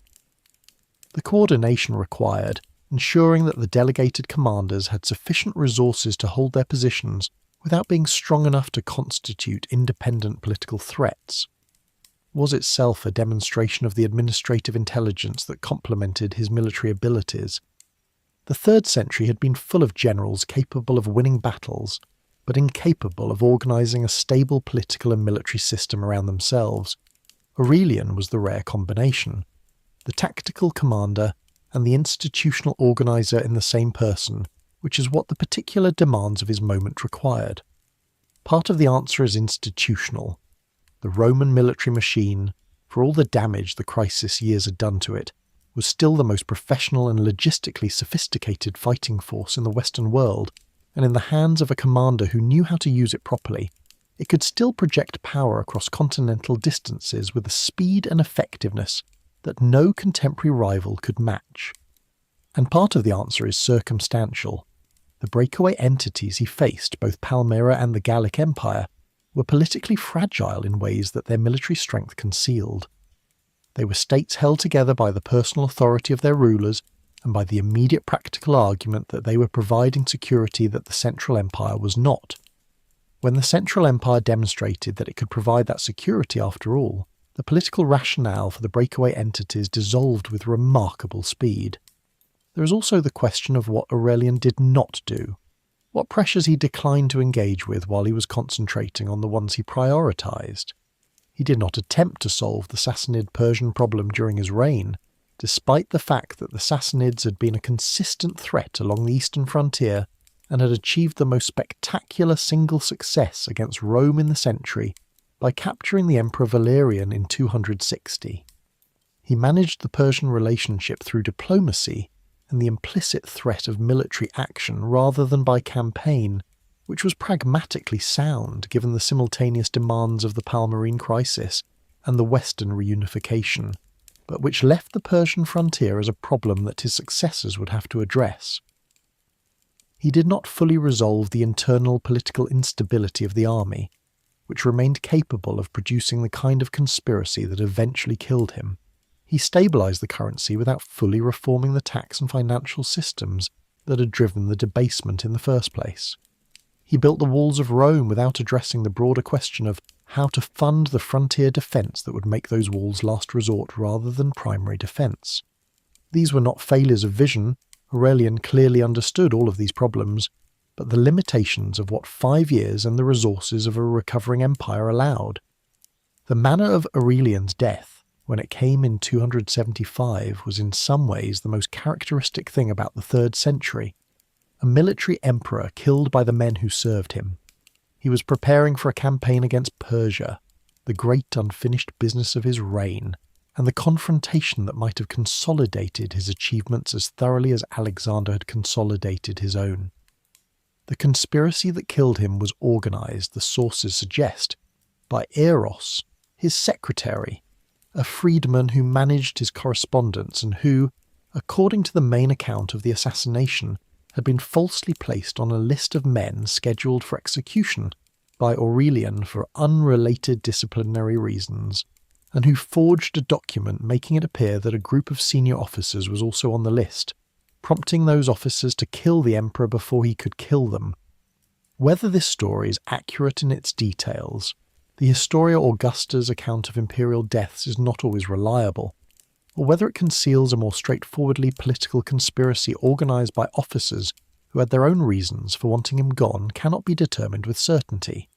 The coordination required ensuring that the delegated commanders had sufficient resources to hold their positions without being strong enough to constitute independent political threats, was itself a demonstration of the administrative intelligence that complemented his military abilities. The 3rd century had been full of generals capable of winning battles, but incapable of organising a stable political and military system around themselves. Aurelian was the rare combination, the tactical commander and the institutional organiser in the same person, which is what the particular demands of his moment required. Part of the answer is institutional. The Roman military machine, for all the damage the crisis years had done to it, was still the most professional and logistically sophisticated fighting force in the Western world, and in the hands of a commander who knew how to use it properly, it could still project power across continental distances with a speed and effectiveness that no contemporary rival could match. And part of the answer is circumstantial. The breakaway entities he faced, both Palmyra and the Gallic Empire, were politically fragile in ways that their military strength concealed. They were states held together by the personal authority of their rulers and by the immediate practical argument that they were providing security that the Central Empire was not. When the Central Empire demonstrated that it could provide that security after all, the political rationale for the breakaway entities dissolved with remarkable speed. There is also the question of what Aurelian did not do, what pressures he declined to engage with while he was concentrating on the ones he prioritised. He did not attempt to solve the Sassanid-Persian problem during his reign, despite the fact that the Sassanids had been a consistent threat along the eastern frontier and had achieved the most spectacular single success against Rome in the century by capturing the Emperor Valerian in 260. He managed the Persian relationship through diplomacy and the implicit threat of military action rather than by campaign, which was pragmatically sound given the simultaneous demands of the Palmyrene crisis and the Western reunification, but which left the Persian frontier as a problem that his successors would have to address. He did not fully resolve the internal political instability of the army, which remained capable of producing the kind of conspiracy that eventually killed him. He stabilised the currency without fully reforming the tax and financial systems that had driven the debasement in the first place. He built the walls of Rome without addressing the broader question of how to fund the frontier defence that would make those walls last resort rather than primary defence. These were not failures of vision. Aurelian clearly understood all of these problems, but the limitations of what 5 years and the resources of a recovering empire allowed. The manner of Aurelian's death, when it came in 275, was in some ways the most characteristic thing about the 3rd century. A military emperor killed by the men who served him. He was preparing for a campaign against Persia, the great unfinished business of his reign, and the confrontation that might have consolidated his achievements as thoroughly as Alexander had consolidated his own. The conspiracy that killed him was organised, the sources suggest, by Eros, his secretary, a freedman who managed his correspondence and who, according to the main account of the assassination, had been falsely placed on a list of men scheduled for execution by Aurelian for unrelated disciplinary reasons, and who forged a document making it appear that a group of senior officers was also on the list, prompting those officers to kill the emperor before he could kill them. Whether this story is accurate in its details, the Historia Augusta's account of imperial deaths is not always reliable, or whether it conceals a more straightforwardly political conspiracy organised by officers who had their own reasons for wanting him gone cannot be determined with certainty.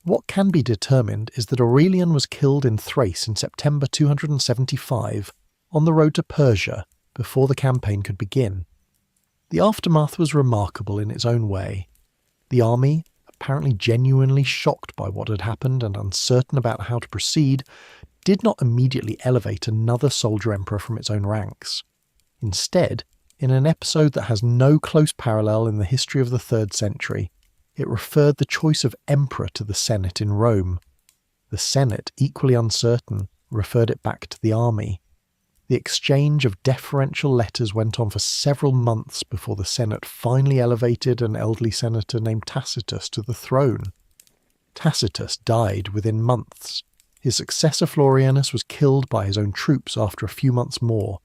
What can be determined is that Aurelian was killed in Thrace in September 275 on the road to Persia before the campaign could begin. The aftermath was remarkable in its own way. The army, apparently genuinely shocked by what had happened and uncertain about how to proceed, did not immediately elevate another soldier emperor from its own ranks. Instead, in an episode that has no close parallel in the history of the 3rd century, It referred the choice of emperor to the Senate in Rome. The Senate, equally uncertain, referred it back to the army. The exchange of deferential letters went on for several months before the Senate finally elevated an elderly senator named Tacitus to the throne. Tacitus died within months. His successor Florianus was killed by his own troops after a few months more.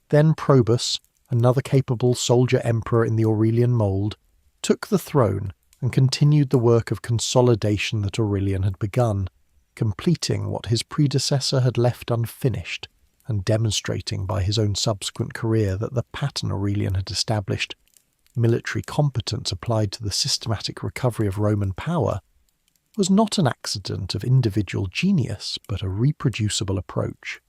Then Probus, another capable soldier emperor in the Aurelian mould, took the throne and continued the work of consolidation that Aurelian had begun, completing what his predecessor had left unfinished and demonstrating by his own subsequent career that the pattern Aurelian had established, military competence applied to the systematic recovery of Roman power, was not an accident of individual genius, but a reproducible approach.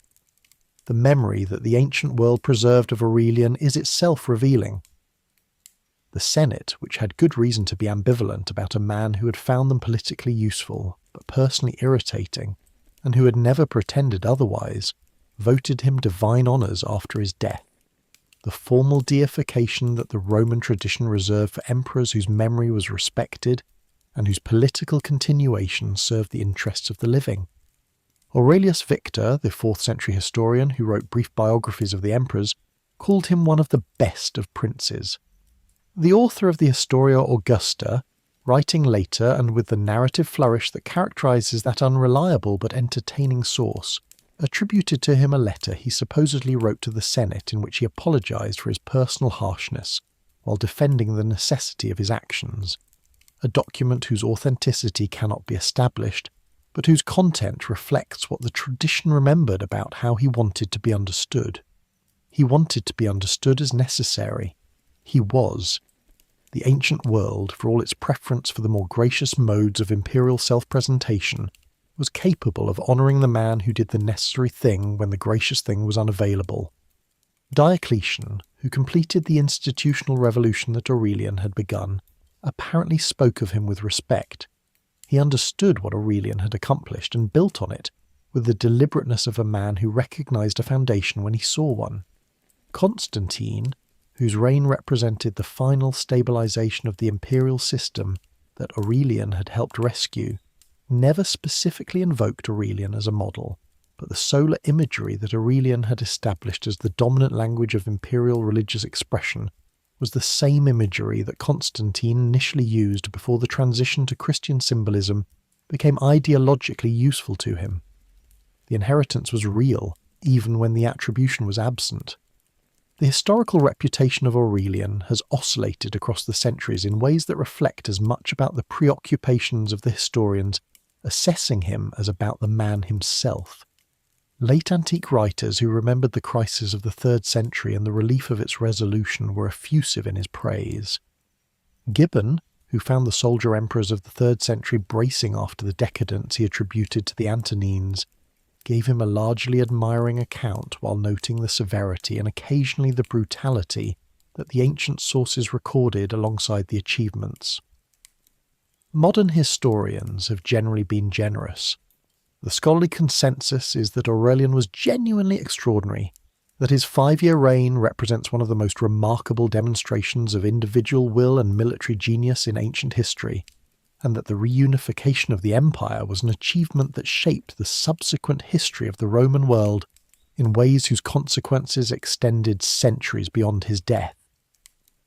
The memory that the ancient world preserved of Aurelian is itself revealing. The Senate, which had good reason to be ambivalent about a man who had found them politically useful, but personally irritating, and who had never pretended otherwise, voted him divine honours after his death. The formal deification that the Roman tradition reserved for emperors whose memory was respected and whose political continuation served the interests of the living. Aurelius Victor, the 4th century historian who wrote brief biographies of the emperors, called him one of the best of princes. The author of the Historia Augusta, writing later and with the narrative flourish that characterises that unreliable but entertaining source, attributed to him a letter he supposedly wrote to the Senate in which he apologised for his personal harshness while defending the necessity of his actions, a document whose authenticity cannot be established, but whose content reflects what the tradition remembered about how he wanted to be understood. He wanted to be understood as necessary. He was. The ancient world, for all its preference for the more gracious modes of imperial self-presentation, was capable of honouring the man who did the necessary thing when the gracious thing was unavailable. Diocletian, who completed the institutional revolution that Aurelian had begun, apparently spoke of him with respect. He understood what Aurelian had accomplished and built on it, with the deliberateness of a man who recognised a foundation when he saw one. Constantine, whose reign represented the final stabilisation of the imperial system that Aurelian had helped rescue, never specifically invoked Aurelian as a model, but the solar imagery that Aurelian had established as the dominant language of imperial religious expression was the same imagery that Constantine initially used before the transition to Christian symbolism became ideologically useful to him. The inheritance was real, even when the attribution was absent. The historical reputation of Aurelian has oscillated across the centuries in ways that reflect as much about the preoccupations of the historians assessing him as about the man himself. Late antique writers who remembered the crisis of the 3rd century and the relief of its resolution were effusive in his praise. Gibbon, who found the soldier emperors of the 3rd century bracing after the decadence he attributed to the Antonines, gave him a largely admiring account while noting the severity and occasionally the brutality that the ancient sources recorded alongside the achievements. Modern historians have generally been generous. The scholarly consensus is that Aurelian was genuinely extraordinary, that his 5-year reign represents one of the most remarkable demonstrations of individual will and military genius in ancient history, and that the reunification of the empire was an achievement that shaped the subsequent history of the Roman world in ways whose consequences extended centuries beyond his death.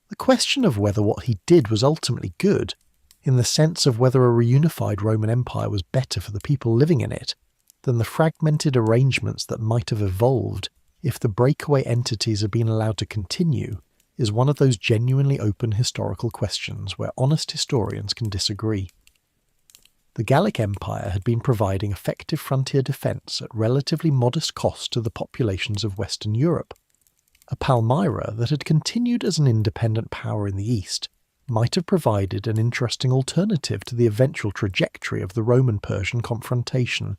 The question of whether what he did was ultimately good, in the sense of whether a reunified Roman Empire was better for the people living in it than the fragmented arrangements that might have evolved if the breakaway entities had been allowed to continue, is one of those genuinely open historical questions where honest historians can disagree. The Gallic Empire had been providing effective frontier defence at relatively modest cost to the populations of Western Europe. A Palmyra that had continued as an independent power in the East might have provided an interesting alternative to the eventual trajectory of the Roman-Persian confrontation.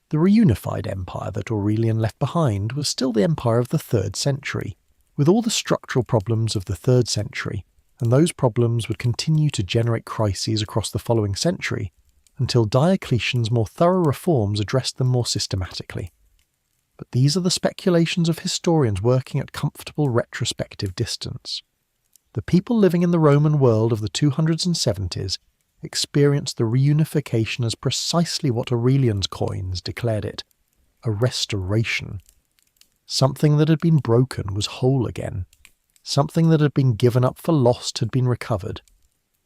The reunified empire that Aurelian left behind was still the empire of the 3rd century, with all the structural problems of the 3rd century, and those problems would continue to generate crises across the following century, until Diocletian's more thorough reforms addressed them more systematically. But these are the speculations of historians working at comfortable retrospective distance. The people living in the Roman world of the 200s and 70s experienced the reunification as precisely what Aurelian's coins declared it: a restoration. Something that had been broken was whole again. Something that had been given up for lost had been recovered,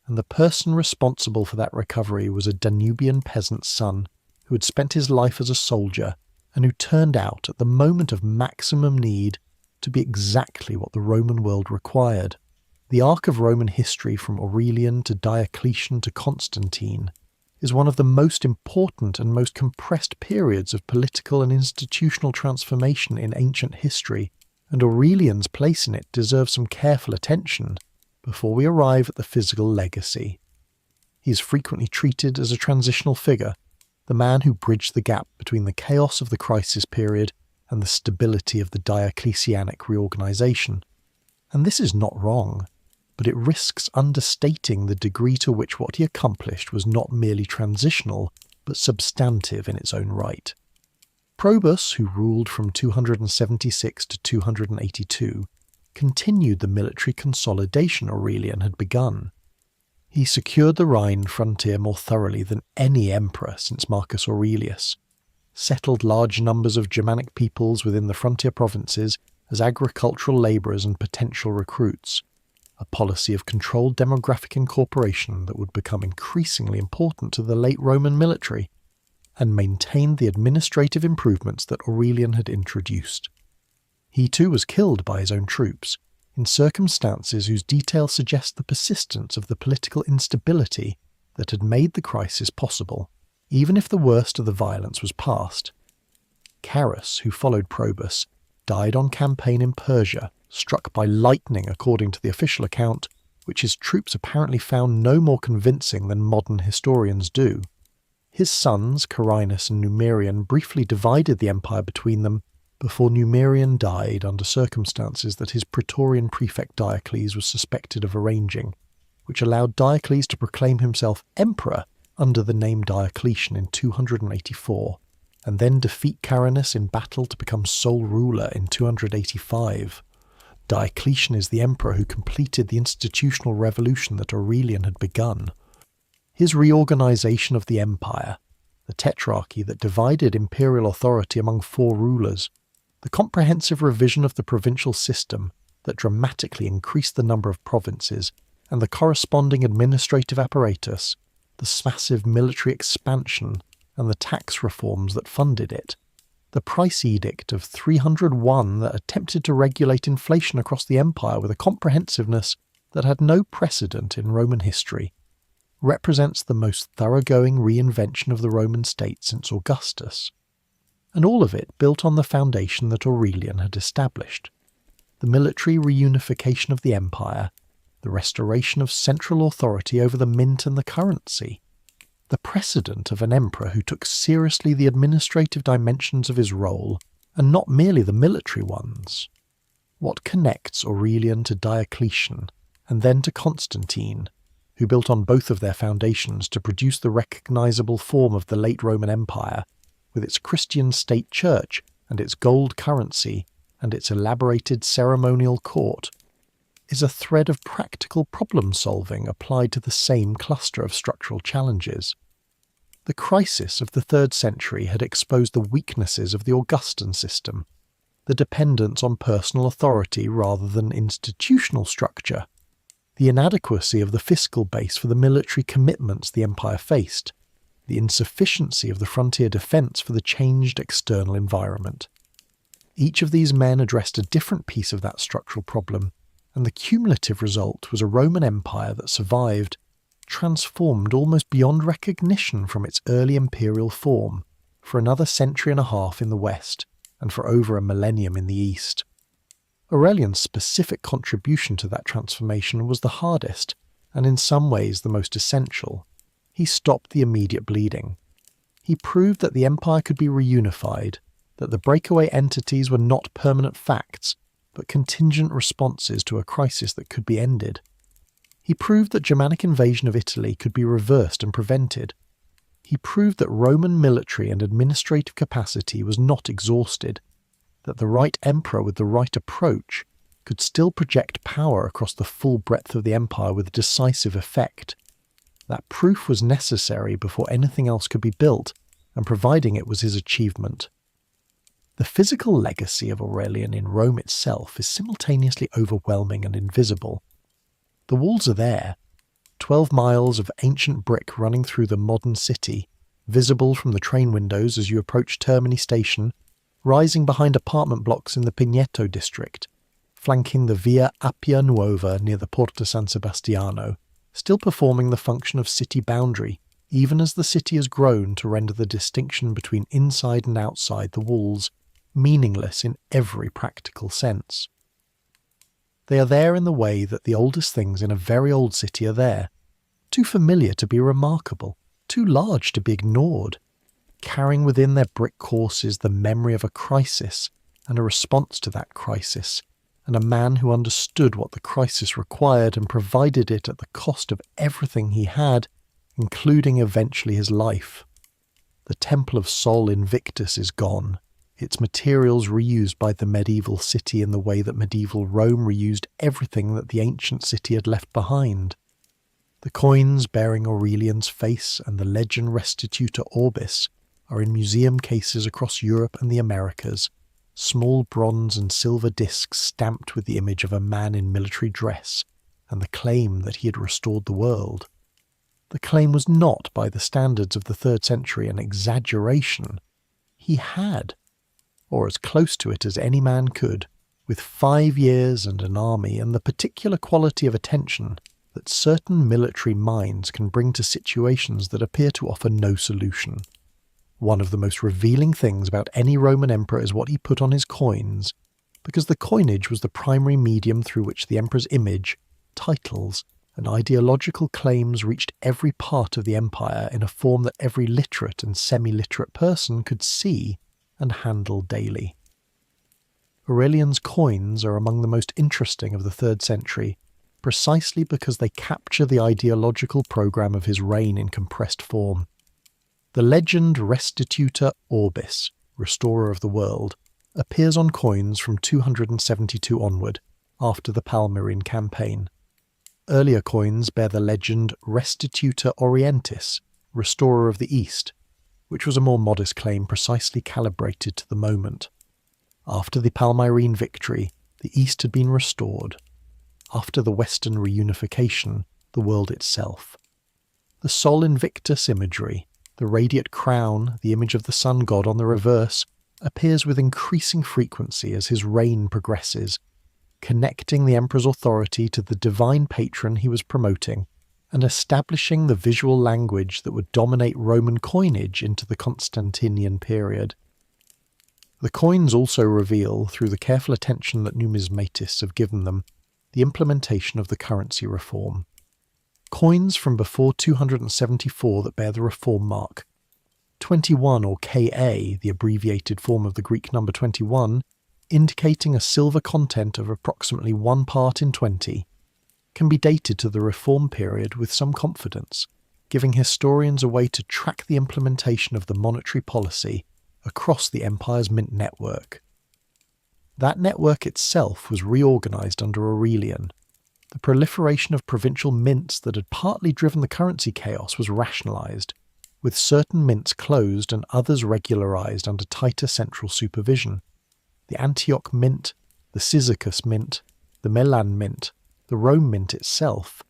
and the person responsible for that recovery was a Danubian peasant's son who had spent his life as a soldier and who turned out, at the moment of maximum need, to be exactly what the Roman world required. The arc of Roman history from Aurelian to Diocletian to Constantine is one of the most important and most compressed periods of political and institutional transformation in ancient history, and Aurelian's place in it deserves some careful attention before we arrive at the physical legacy. He is frequently treated as a transitional figure, the man who bridged the gap between the chaos of the crisis period and the stability of the Diocletianic reorganization. And this is not wrong, but it risks understating the degree to which what he accomplished was not merely transitional, but substantive in its own right. Probus, who ruled from 276 to 282, continued the military consolidation Aurelian had begun. He secured the Rhine frontier more thoroughly than any emperor since Marcus Aurelius, settled large numbers of Germanic peoples within the frontier provinces as agricultural labourers and potential recruits, a policy of controlled demographic incorporation that would become increasingly important to the late Roman military, and maintained the administrative improvements that Aurelian had introduced. He too was killed by his own troops, in circumstances whose details suggest the persistence of the political instability that had made the crisis possible, even if the worst of the violence was past. Carus, who followed Probus, died on campaign in Persia, struck by lightning according to the official account, which his troops apparently found no more convincing than modern historians do. His sons, Carinus and Numerian, briefly divided the empire between them before Numerian died under circumstances that his Praetorian prefect Diocles was suspected of arranging, which allowed Diocles to proclaim himself emperor under the name Diocletian in 284, and then defeat Carinus in battle to become sole ruler in 285. Diocletian is the emperor who completed the institutional revolution that Aurelian had begun. His reorganization of the empire, the tetrarchy that divided imperial authority among 4 rulers, the comprehensive revision of the provincial system that dramatically increased the number of provinces, and the corresponding administrative apparatus, the massive military expansion, and the tax reforms that funded it, the price edict of 301 that attempted to regulate inflation across the empire with a comprehensiveness that had no precedent in Roman history, represents the most thoroughgoing reinvention of the Roman state since Augustus, and all of it built on the foundation that Aurelian had established: the military reunification of the empire, the restoration of central authority over the mint and the currency, the precedent of an emperor who took seriously the administrative dimensions of his role and not merely the military ones. What connects Aurelian to Diocletian and then to Constantine, who built on both of their foundations to produce the recognizable form of the late Roman Empire, with its Christian state church and its gold currency and its elaborated ceremonial court, is a thread of practical problem-solving applied to the same cluster of structural challenges. The crisis of the 3rd century had exposed the weaknesses of the Augustan system, the dependence on personal authority rather than institutional structure, the inadequacy of the fiscal base for the military commitments the empire faced, the insufficiency of the frontier defence for the changed external environment. Each of these men addressed a different piece of that structural problem, and the cumulative result was a Roman Empire that survived, transformed almost beyond recognition from its early imperial form, for another century and a half in the West, and for over a millennium in the East. Aurelian's specific contribution to that transformation was the hardest, and in some ways the most essential. He stopped the immediate bleeding. He proved that the empire could be reunified, that the breakaway entities were not permanent facts, but contingent responses to a crisis that could be ended. He proved that Germanic invasion of Italy could be reversed and prevented. He proved that Roman military and administrative capacity was not exhausted, that the right emperor with the right approach could still project power across the full breadth of the empire with decisive effect. That proof was necessary before anything else could be built, and providing it was his achievement. The physical legacy of Aurelian in Rome itself is simultaneously overwhelming and invisible. The walls are there, 12 miles of ancient brick running through the modern city, visible from the train windows as you approach Termini station, rising behind apartment blocks in the Pineto district, flanking the Via Appia Nuova near the Porta San Sebastiano, still performing the function of city boundary, even as the city has grown to render the distinction between inside and outside the walls meaningless in every practical sense. They are there in the way that the oldest things in a very old city are there, too familiar to be remarkable, too large to be ignored, carrying within their brick courses the memory of a crisis and a response to that crisis, and a man who understood what the crisis required and provided it at the cost of everything he had, including eventually his life. The Temple of Sol Invictus is gone, its materials reused by the medieval city in the way that medieval Rome reused everything that the ancient city had left behind. The coins bearing Aurelian's face and the legend Restituta Orbis are in museum cases across Europe and the Americas, small bronze and silver discs stamped with the image of a man in military dress and the claim that he had restored the world. The claim was not, by the standards of the 3rd century, an exaggeration. He had, or as close to it as any man could, with 5 years and an army and the particular quality of attention that certain military minds can bring to situations that appear to offer no solution. One of the most revealing things about any Roman emperor is what he put on his coins, because the coinage was the primary medium through which the emperor's image, titles, and ideological claims reached every part of the empire in a form that every literate and semi-literate person could see and handle daily. Aurelian's coins are among the most interesting of the 3rd century, precisely because they capture the ideological program of his reign in compressed form. The legend Restituta Orbis, restorer of the world, appears on coins from 272 onward, after the Palmyrene campaign. Earlier coins bear the legend Restituta Orientis, restorer of the East, which was a more modest claim precisely calibrated to the moment. After the Palmyrene victory, the East had been restored. After the Western reunification, the world itself. The Sol Invictus imagery, the radiate crown, the image of the sun god on the reverse, appears with increasing frequency as his reign progresses, connecting the emperor's authority to the divine patron he was promoting, and establishing the visual language that would dominate Roman coinage into the Constantinian period. The coins also reveal, through the careful attention that numismatists have given them, the implementation of the currency reform. Coins from before 274 that bear the reform mark, 21 or Ka, the abbreviated form of the Greek number 21, indicating a silver content of approximately 1 part in 20, can be dated to the reform period with some confidence, giving historians a way to track the implementation of the monetary policy across the empire's mint network. That network itself was reorganized under Aurelian. The proliferation of provincial mints that had partly driven the currency chaos was rationalized, with certain mints closed and others regularized under tighter central supervision. The Antioch mint, the Cyzicus mint, the Milan mint, the Rome mint itself,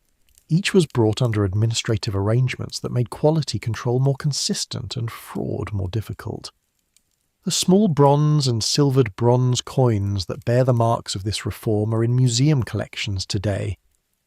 each was brought under administrative arrangements that made quality control more consistent and fraud more difficult. The small bronze and silvered bronze coins that bear the marks of this reform are in museum collections today,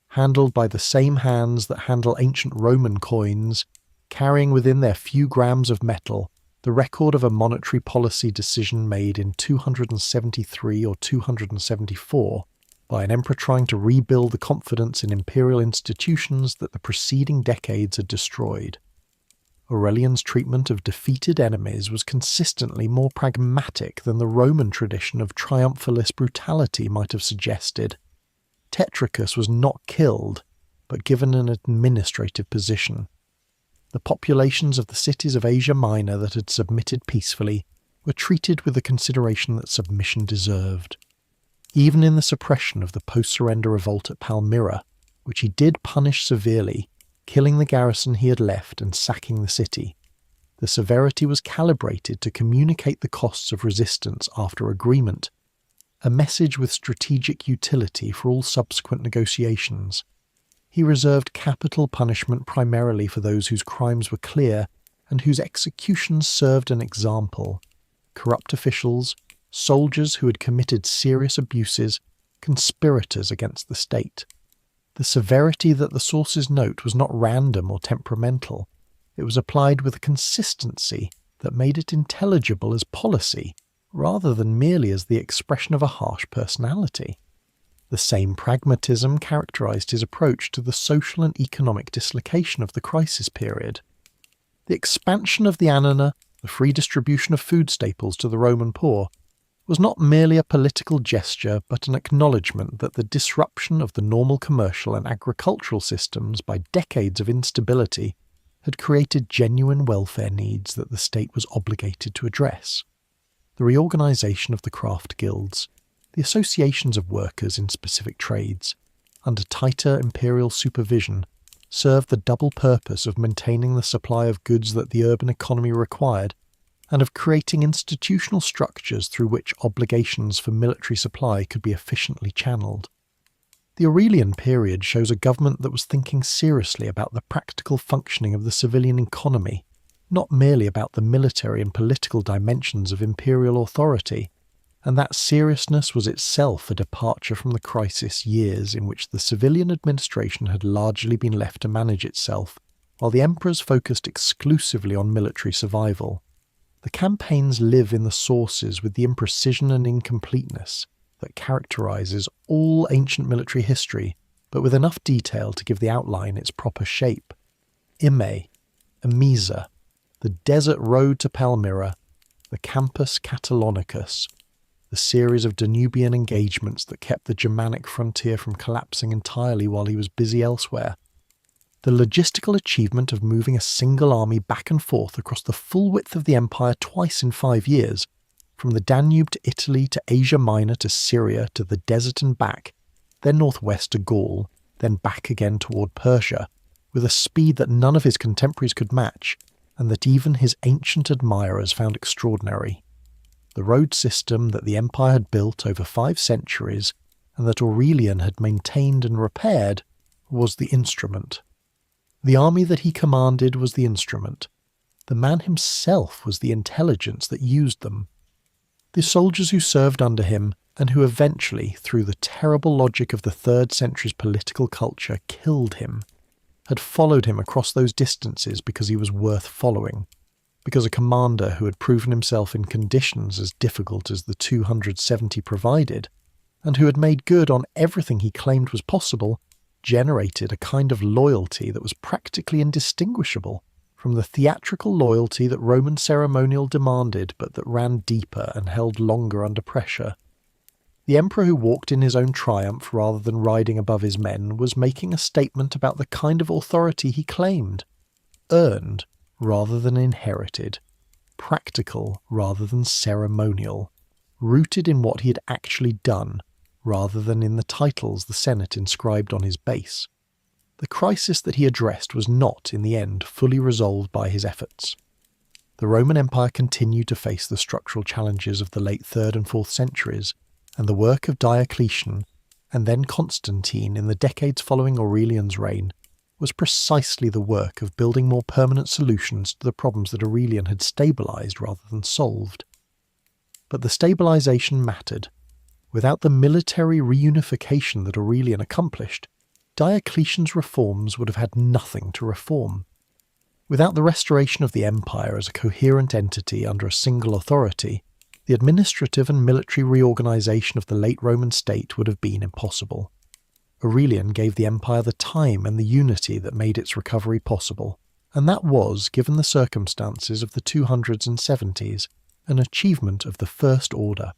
handled by the same hands that handle ancient Roman coins, carrying within their few grams of metal the record of a monetary policy decision made in 273 or 274 by an emperor trying to rebuild the confidence in imperial institutions that the preceding decades had destroyed. Aurelian's treatment of defeated enemies was consistently more pragmatic than the Roman tradition of triumphalist brutality might have suggested. Tetricus was not killed, but given an administrative position. The populations of the cities of Asia Minor that had submitted peacefully were treated with the consideration that submission deserved. Even in the suppression of the post-surrender revolt at Palmyra, which he did punish severely, killing the garrison he had left and sacking the city, the severity was calibrated to communicate the costs of resistance after agreement, a message with strategic utility for all subsequent negotiations. He reserved capital punishment primarily for those whose crimes were clear and whose executions served an example: corrupt officials, soldiers who had committed serious abuses, conspirators against the state. The severity that the sources note was not random or temperamental. It was applied with a consistency that made it intelligible as policy, rather than merely as the expression of a harsh personality. The same pragmatism characterized his approach to the social and economic dislocation of the crisis period. The expansion of the annona, the free distribution of food staples to the Roman poor, was not merely a political gesture but an acknowledgement that the disruption of the normal commercial and agricultural systems by decades of instability had created genuine welfare needs that the state was obligated to address. The reorganization of the craft guilds, the associations of workers in specific trades, under tighter imperial supervision, served the double purpose of maintaining the supply of goods that the urban economy required and of creating institutional structures through which obligations for military supply could be efficiently channeled. The Aurelian period shows a government that was thinking seriously about the practical functioning of the civilian economy, not merely about the military and political dimensions of imperial authority, and that seriousness was itself a departure from the crisis years in which the civilian administration had largely been left to manage itself, while the emperors focused exclusively on military survival. The campaigns live in the sources with the imprecision and incompleteness that characterizes all ancient military history, but with enough detail to give the outline its proper shape. Emesa, the desert road to Palmyra, the Campus Catalonicus, the series of Danubian engagements that kept the Germanic frontier from collapsing entirely while he was busy elsewhere, the logistical achievement of moving a single army back and forth across the full width of the empire twice in 5 years, from the Danube to Italy to Asia Minor to Syria to the desert and back, then northwest to Gaul, then back again toward Persia, with a speed that none of his contemporaries could match, and that even his ancient admirers found extraordinary. The road system that the empire had built over 5 centuries, and that Aurelian had maintained and repaired, was the instrument. The army that he commanded was the instrument. The man himself was the intelligence that used them. The soldiers who served under him, and who eventually, through the terrible logic of the 3rd century's political culture, killed him, had followed him across those distances because he was worth following, because a commander who had proven himself in conditions as difficult as the 270 provided, and who had made good on everything he claimed was possible, generated a kind of loyalty that was practically indistinguishable from the theatrical loyalty that Roman ceremonial demanded but that ran deeper and held longer under pressure. The emperor who walked in his own triumph rather than riding above his men was making a statement about the kind of authority he claimed, earned rather than inherited, practical rather than ceremonial, rooted in what he had actually done rather than in the titles the Senate inscribed on his base. The crisis that he addressed was not, in the end, fully resolved by his efforts. The Roman Empire continued to face the structural challenges of the late 3rd and 4th centuries, and the work of Diocletian, and then Constantine in the decades following Aurelian's reign, was precisely the work of building more permanent solutions to the problems that Aurelian had stabilized rather than solved. But the stabilization mattered. Without the military reunification that Aurelian accomplished, Diocletian's reforms would have had nothing to reform. Without the restoration of the empire as a coherent entity under a single authority, the administrative and military reorganization of the late Roman state would have been impossible. Aurelian gave the empire the time and the unity that made its recovery possible, and that was, given the circumstances of the 200s and 70s, an achievement of the first order.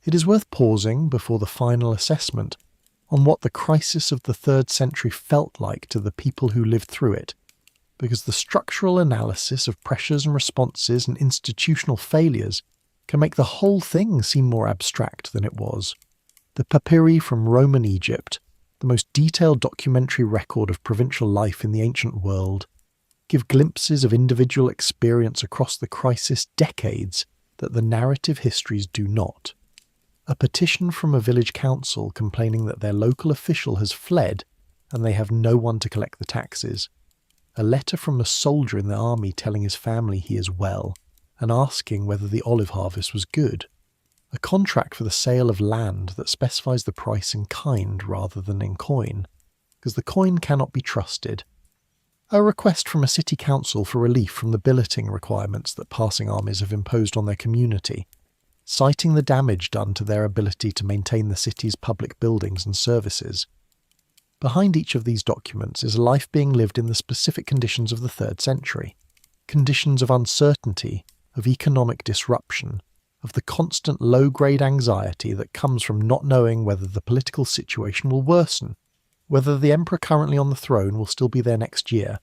It is worth pausing, before the final assessment, on what the crisis of the 3rd century felt like to the people who lived through it, because the structural analysis of pressures and responses and institutional failures can make the whole thing seem more abstract than it was. The papyri from Roman Egypt, the most detailed documentary record of provincial life in the ancient world, give glimpses of individual experience across the crisis decades that the narrative histories do not. A petition from a village council complaining that their local official has fled and they have no one to collect the taxes. A letter from a soldier in the army telling his family he is well and asking whether the olive harvest was good. A contract for the sale of land that specifies the price in kind rather than in coin, because the coin cannot be trusted. A request from a city council for relief from the billeting requirements that passing armies have imposed on their community, citing the damage done to their ability to maintain the city's public buildings and services. Behind each of these documents is a life being lived in the specific conditions of the 3rd century, conditions of uncertainty, of economic disruption, of the constant low-grade anxiety that comes from not knowing whether the political situation will worsen, whether the emperor currently on the throne will still be there next year,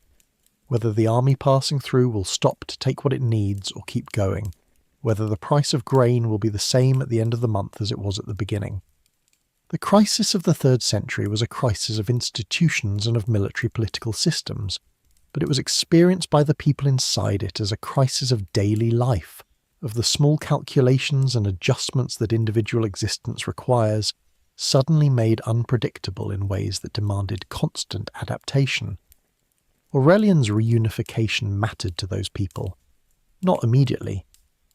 whether the army passing through will stop to take what it needs or keep going, whether the price of grain will be the same at the end of the month as it was at the beginning. The crisis of the 3rd century was a crisis of institutions and of military political systems, but it was experienced by the people inside it as a crisis of daily life, of the small calculations and adjustments that individual existence requires, suddenly made unpredictable in ways that demanded constant adaptation. Aurelian's reunification mattered to those people. Not immediately.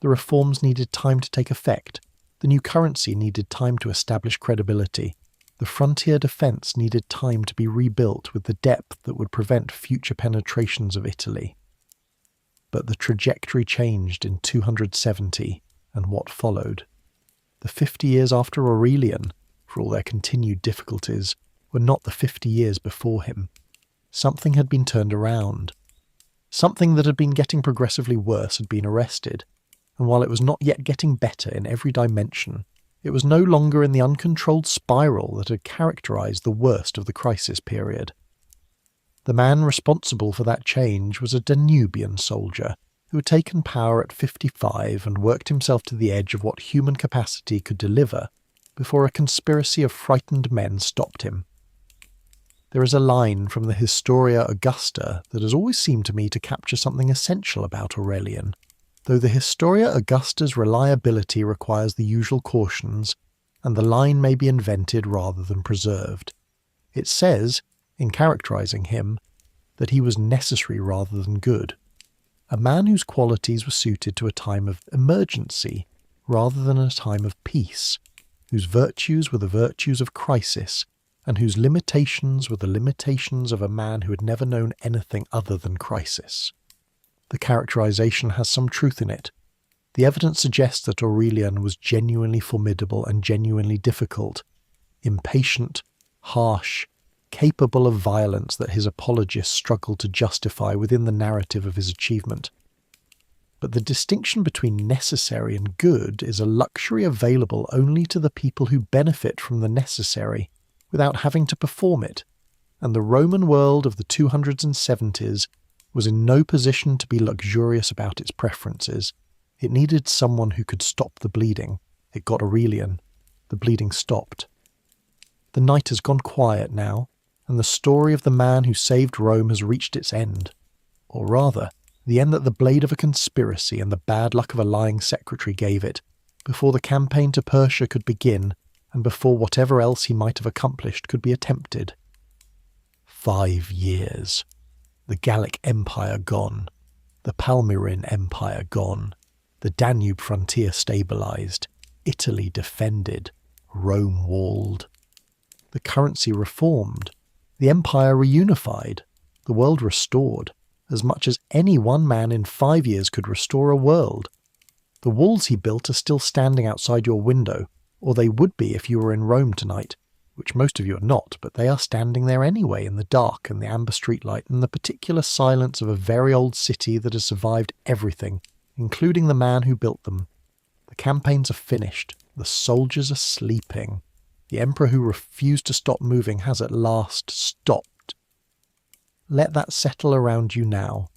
The reforms needed time to take effect. The new currency needed time to establish credibility. The frontier defence needed time to be rebuilt with the depth that would prevent future penetrations of Italy. But the trajectory changed in 270 and what followed. The 50 years after Aurelian, for all their continued difficulties, were not the 50 years before him. Something had been turned around. Something that had been getting progressively worse had been arrested, and while it was not yet getting better in every dimension, it was no longer in the uncontrolled spiral that had characterized the worst of the crisis period. The man responsible for that change was a Danubian soldier who had taken power at 55 and worked himself to the edge of what human capacity could deliver before a conspiracy of frightened men stopped him. There is a line from the Historia Augusta that has always seemed to me to capture something essential about Aurelian. Though the Historia Augusta's reliability requires the usual cautions, and the line may be invented rather than preserved. It says, in characterizing him, that he was necessary rather than good, a man whose qualities were suited to a time of emergency rather than a time of peace, whose virtues were the virtues of crisis, and whose limitations were the limitations of a man who had never known anything other than crisis. The characterization has some truth in it. The evidence suggests that Aurelian was genuinely formidable and genuinely difficult, impatient, harsh, capable of violence that his apologists struggled to justify within the narrative of his achievement. But the distinction between necessary and good is a luxury available only to the people who benefit from the necessary without having to perform it, and the Roman world of the 270s was in no position to be luxurious about its preferences. It needed someone who could stop the bleeding. It got Aurelian. The bleeding stopped. The night has gone quiet now, and the story of the man who saved Rome has reached its end. Or rather, the end that the blade of a conspiracy and the bad luck of a lying secretary gave it, before the campaign to Persia could begin, and before whatever else he might have accomplished could be attempted. 5 years. The Gallic Empire gone. The Palmyrene Empire gone. The Danube frontier stabilized. Italy defended. Rome walled. The currency reformed. The empire reunified. The world restored, as much as any one man in 5 years could restore a world. The walls he built are still standing outside your window, or they would be if you were in Rome tonight, which most of you are not, but they are standing there anyway in the dark and the amber streetlight and the particular silence of a very old city that has survived everything, including the man who built them. The campaigns are finished. The soldiers are sleeping. The emperor who refused to stop moving has at last stopped. Let that settle around you now.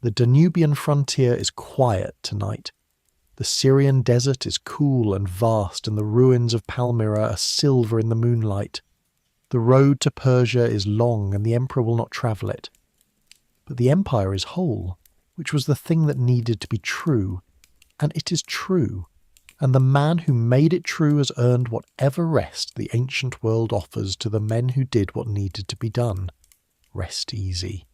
The Danubian frontier is quiet tonight. The Syrian desert is cool and vast, and the ruins of Palmyra are silver in the moonlight. The road to Persia is long, and the emperor will not travel it. But the empire is whole, which was the thing that needed to be true, and it is true, and the man who made it true has earned whatever rest the ancient world offers to the men who did what needed to be done. Rest easy.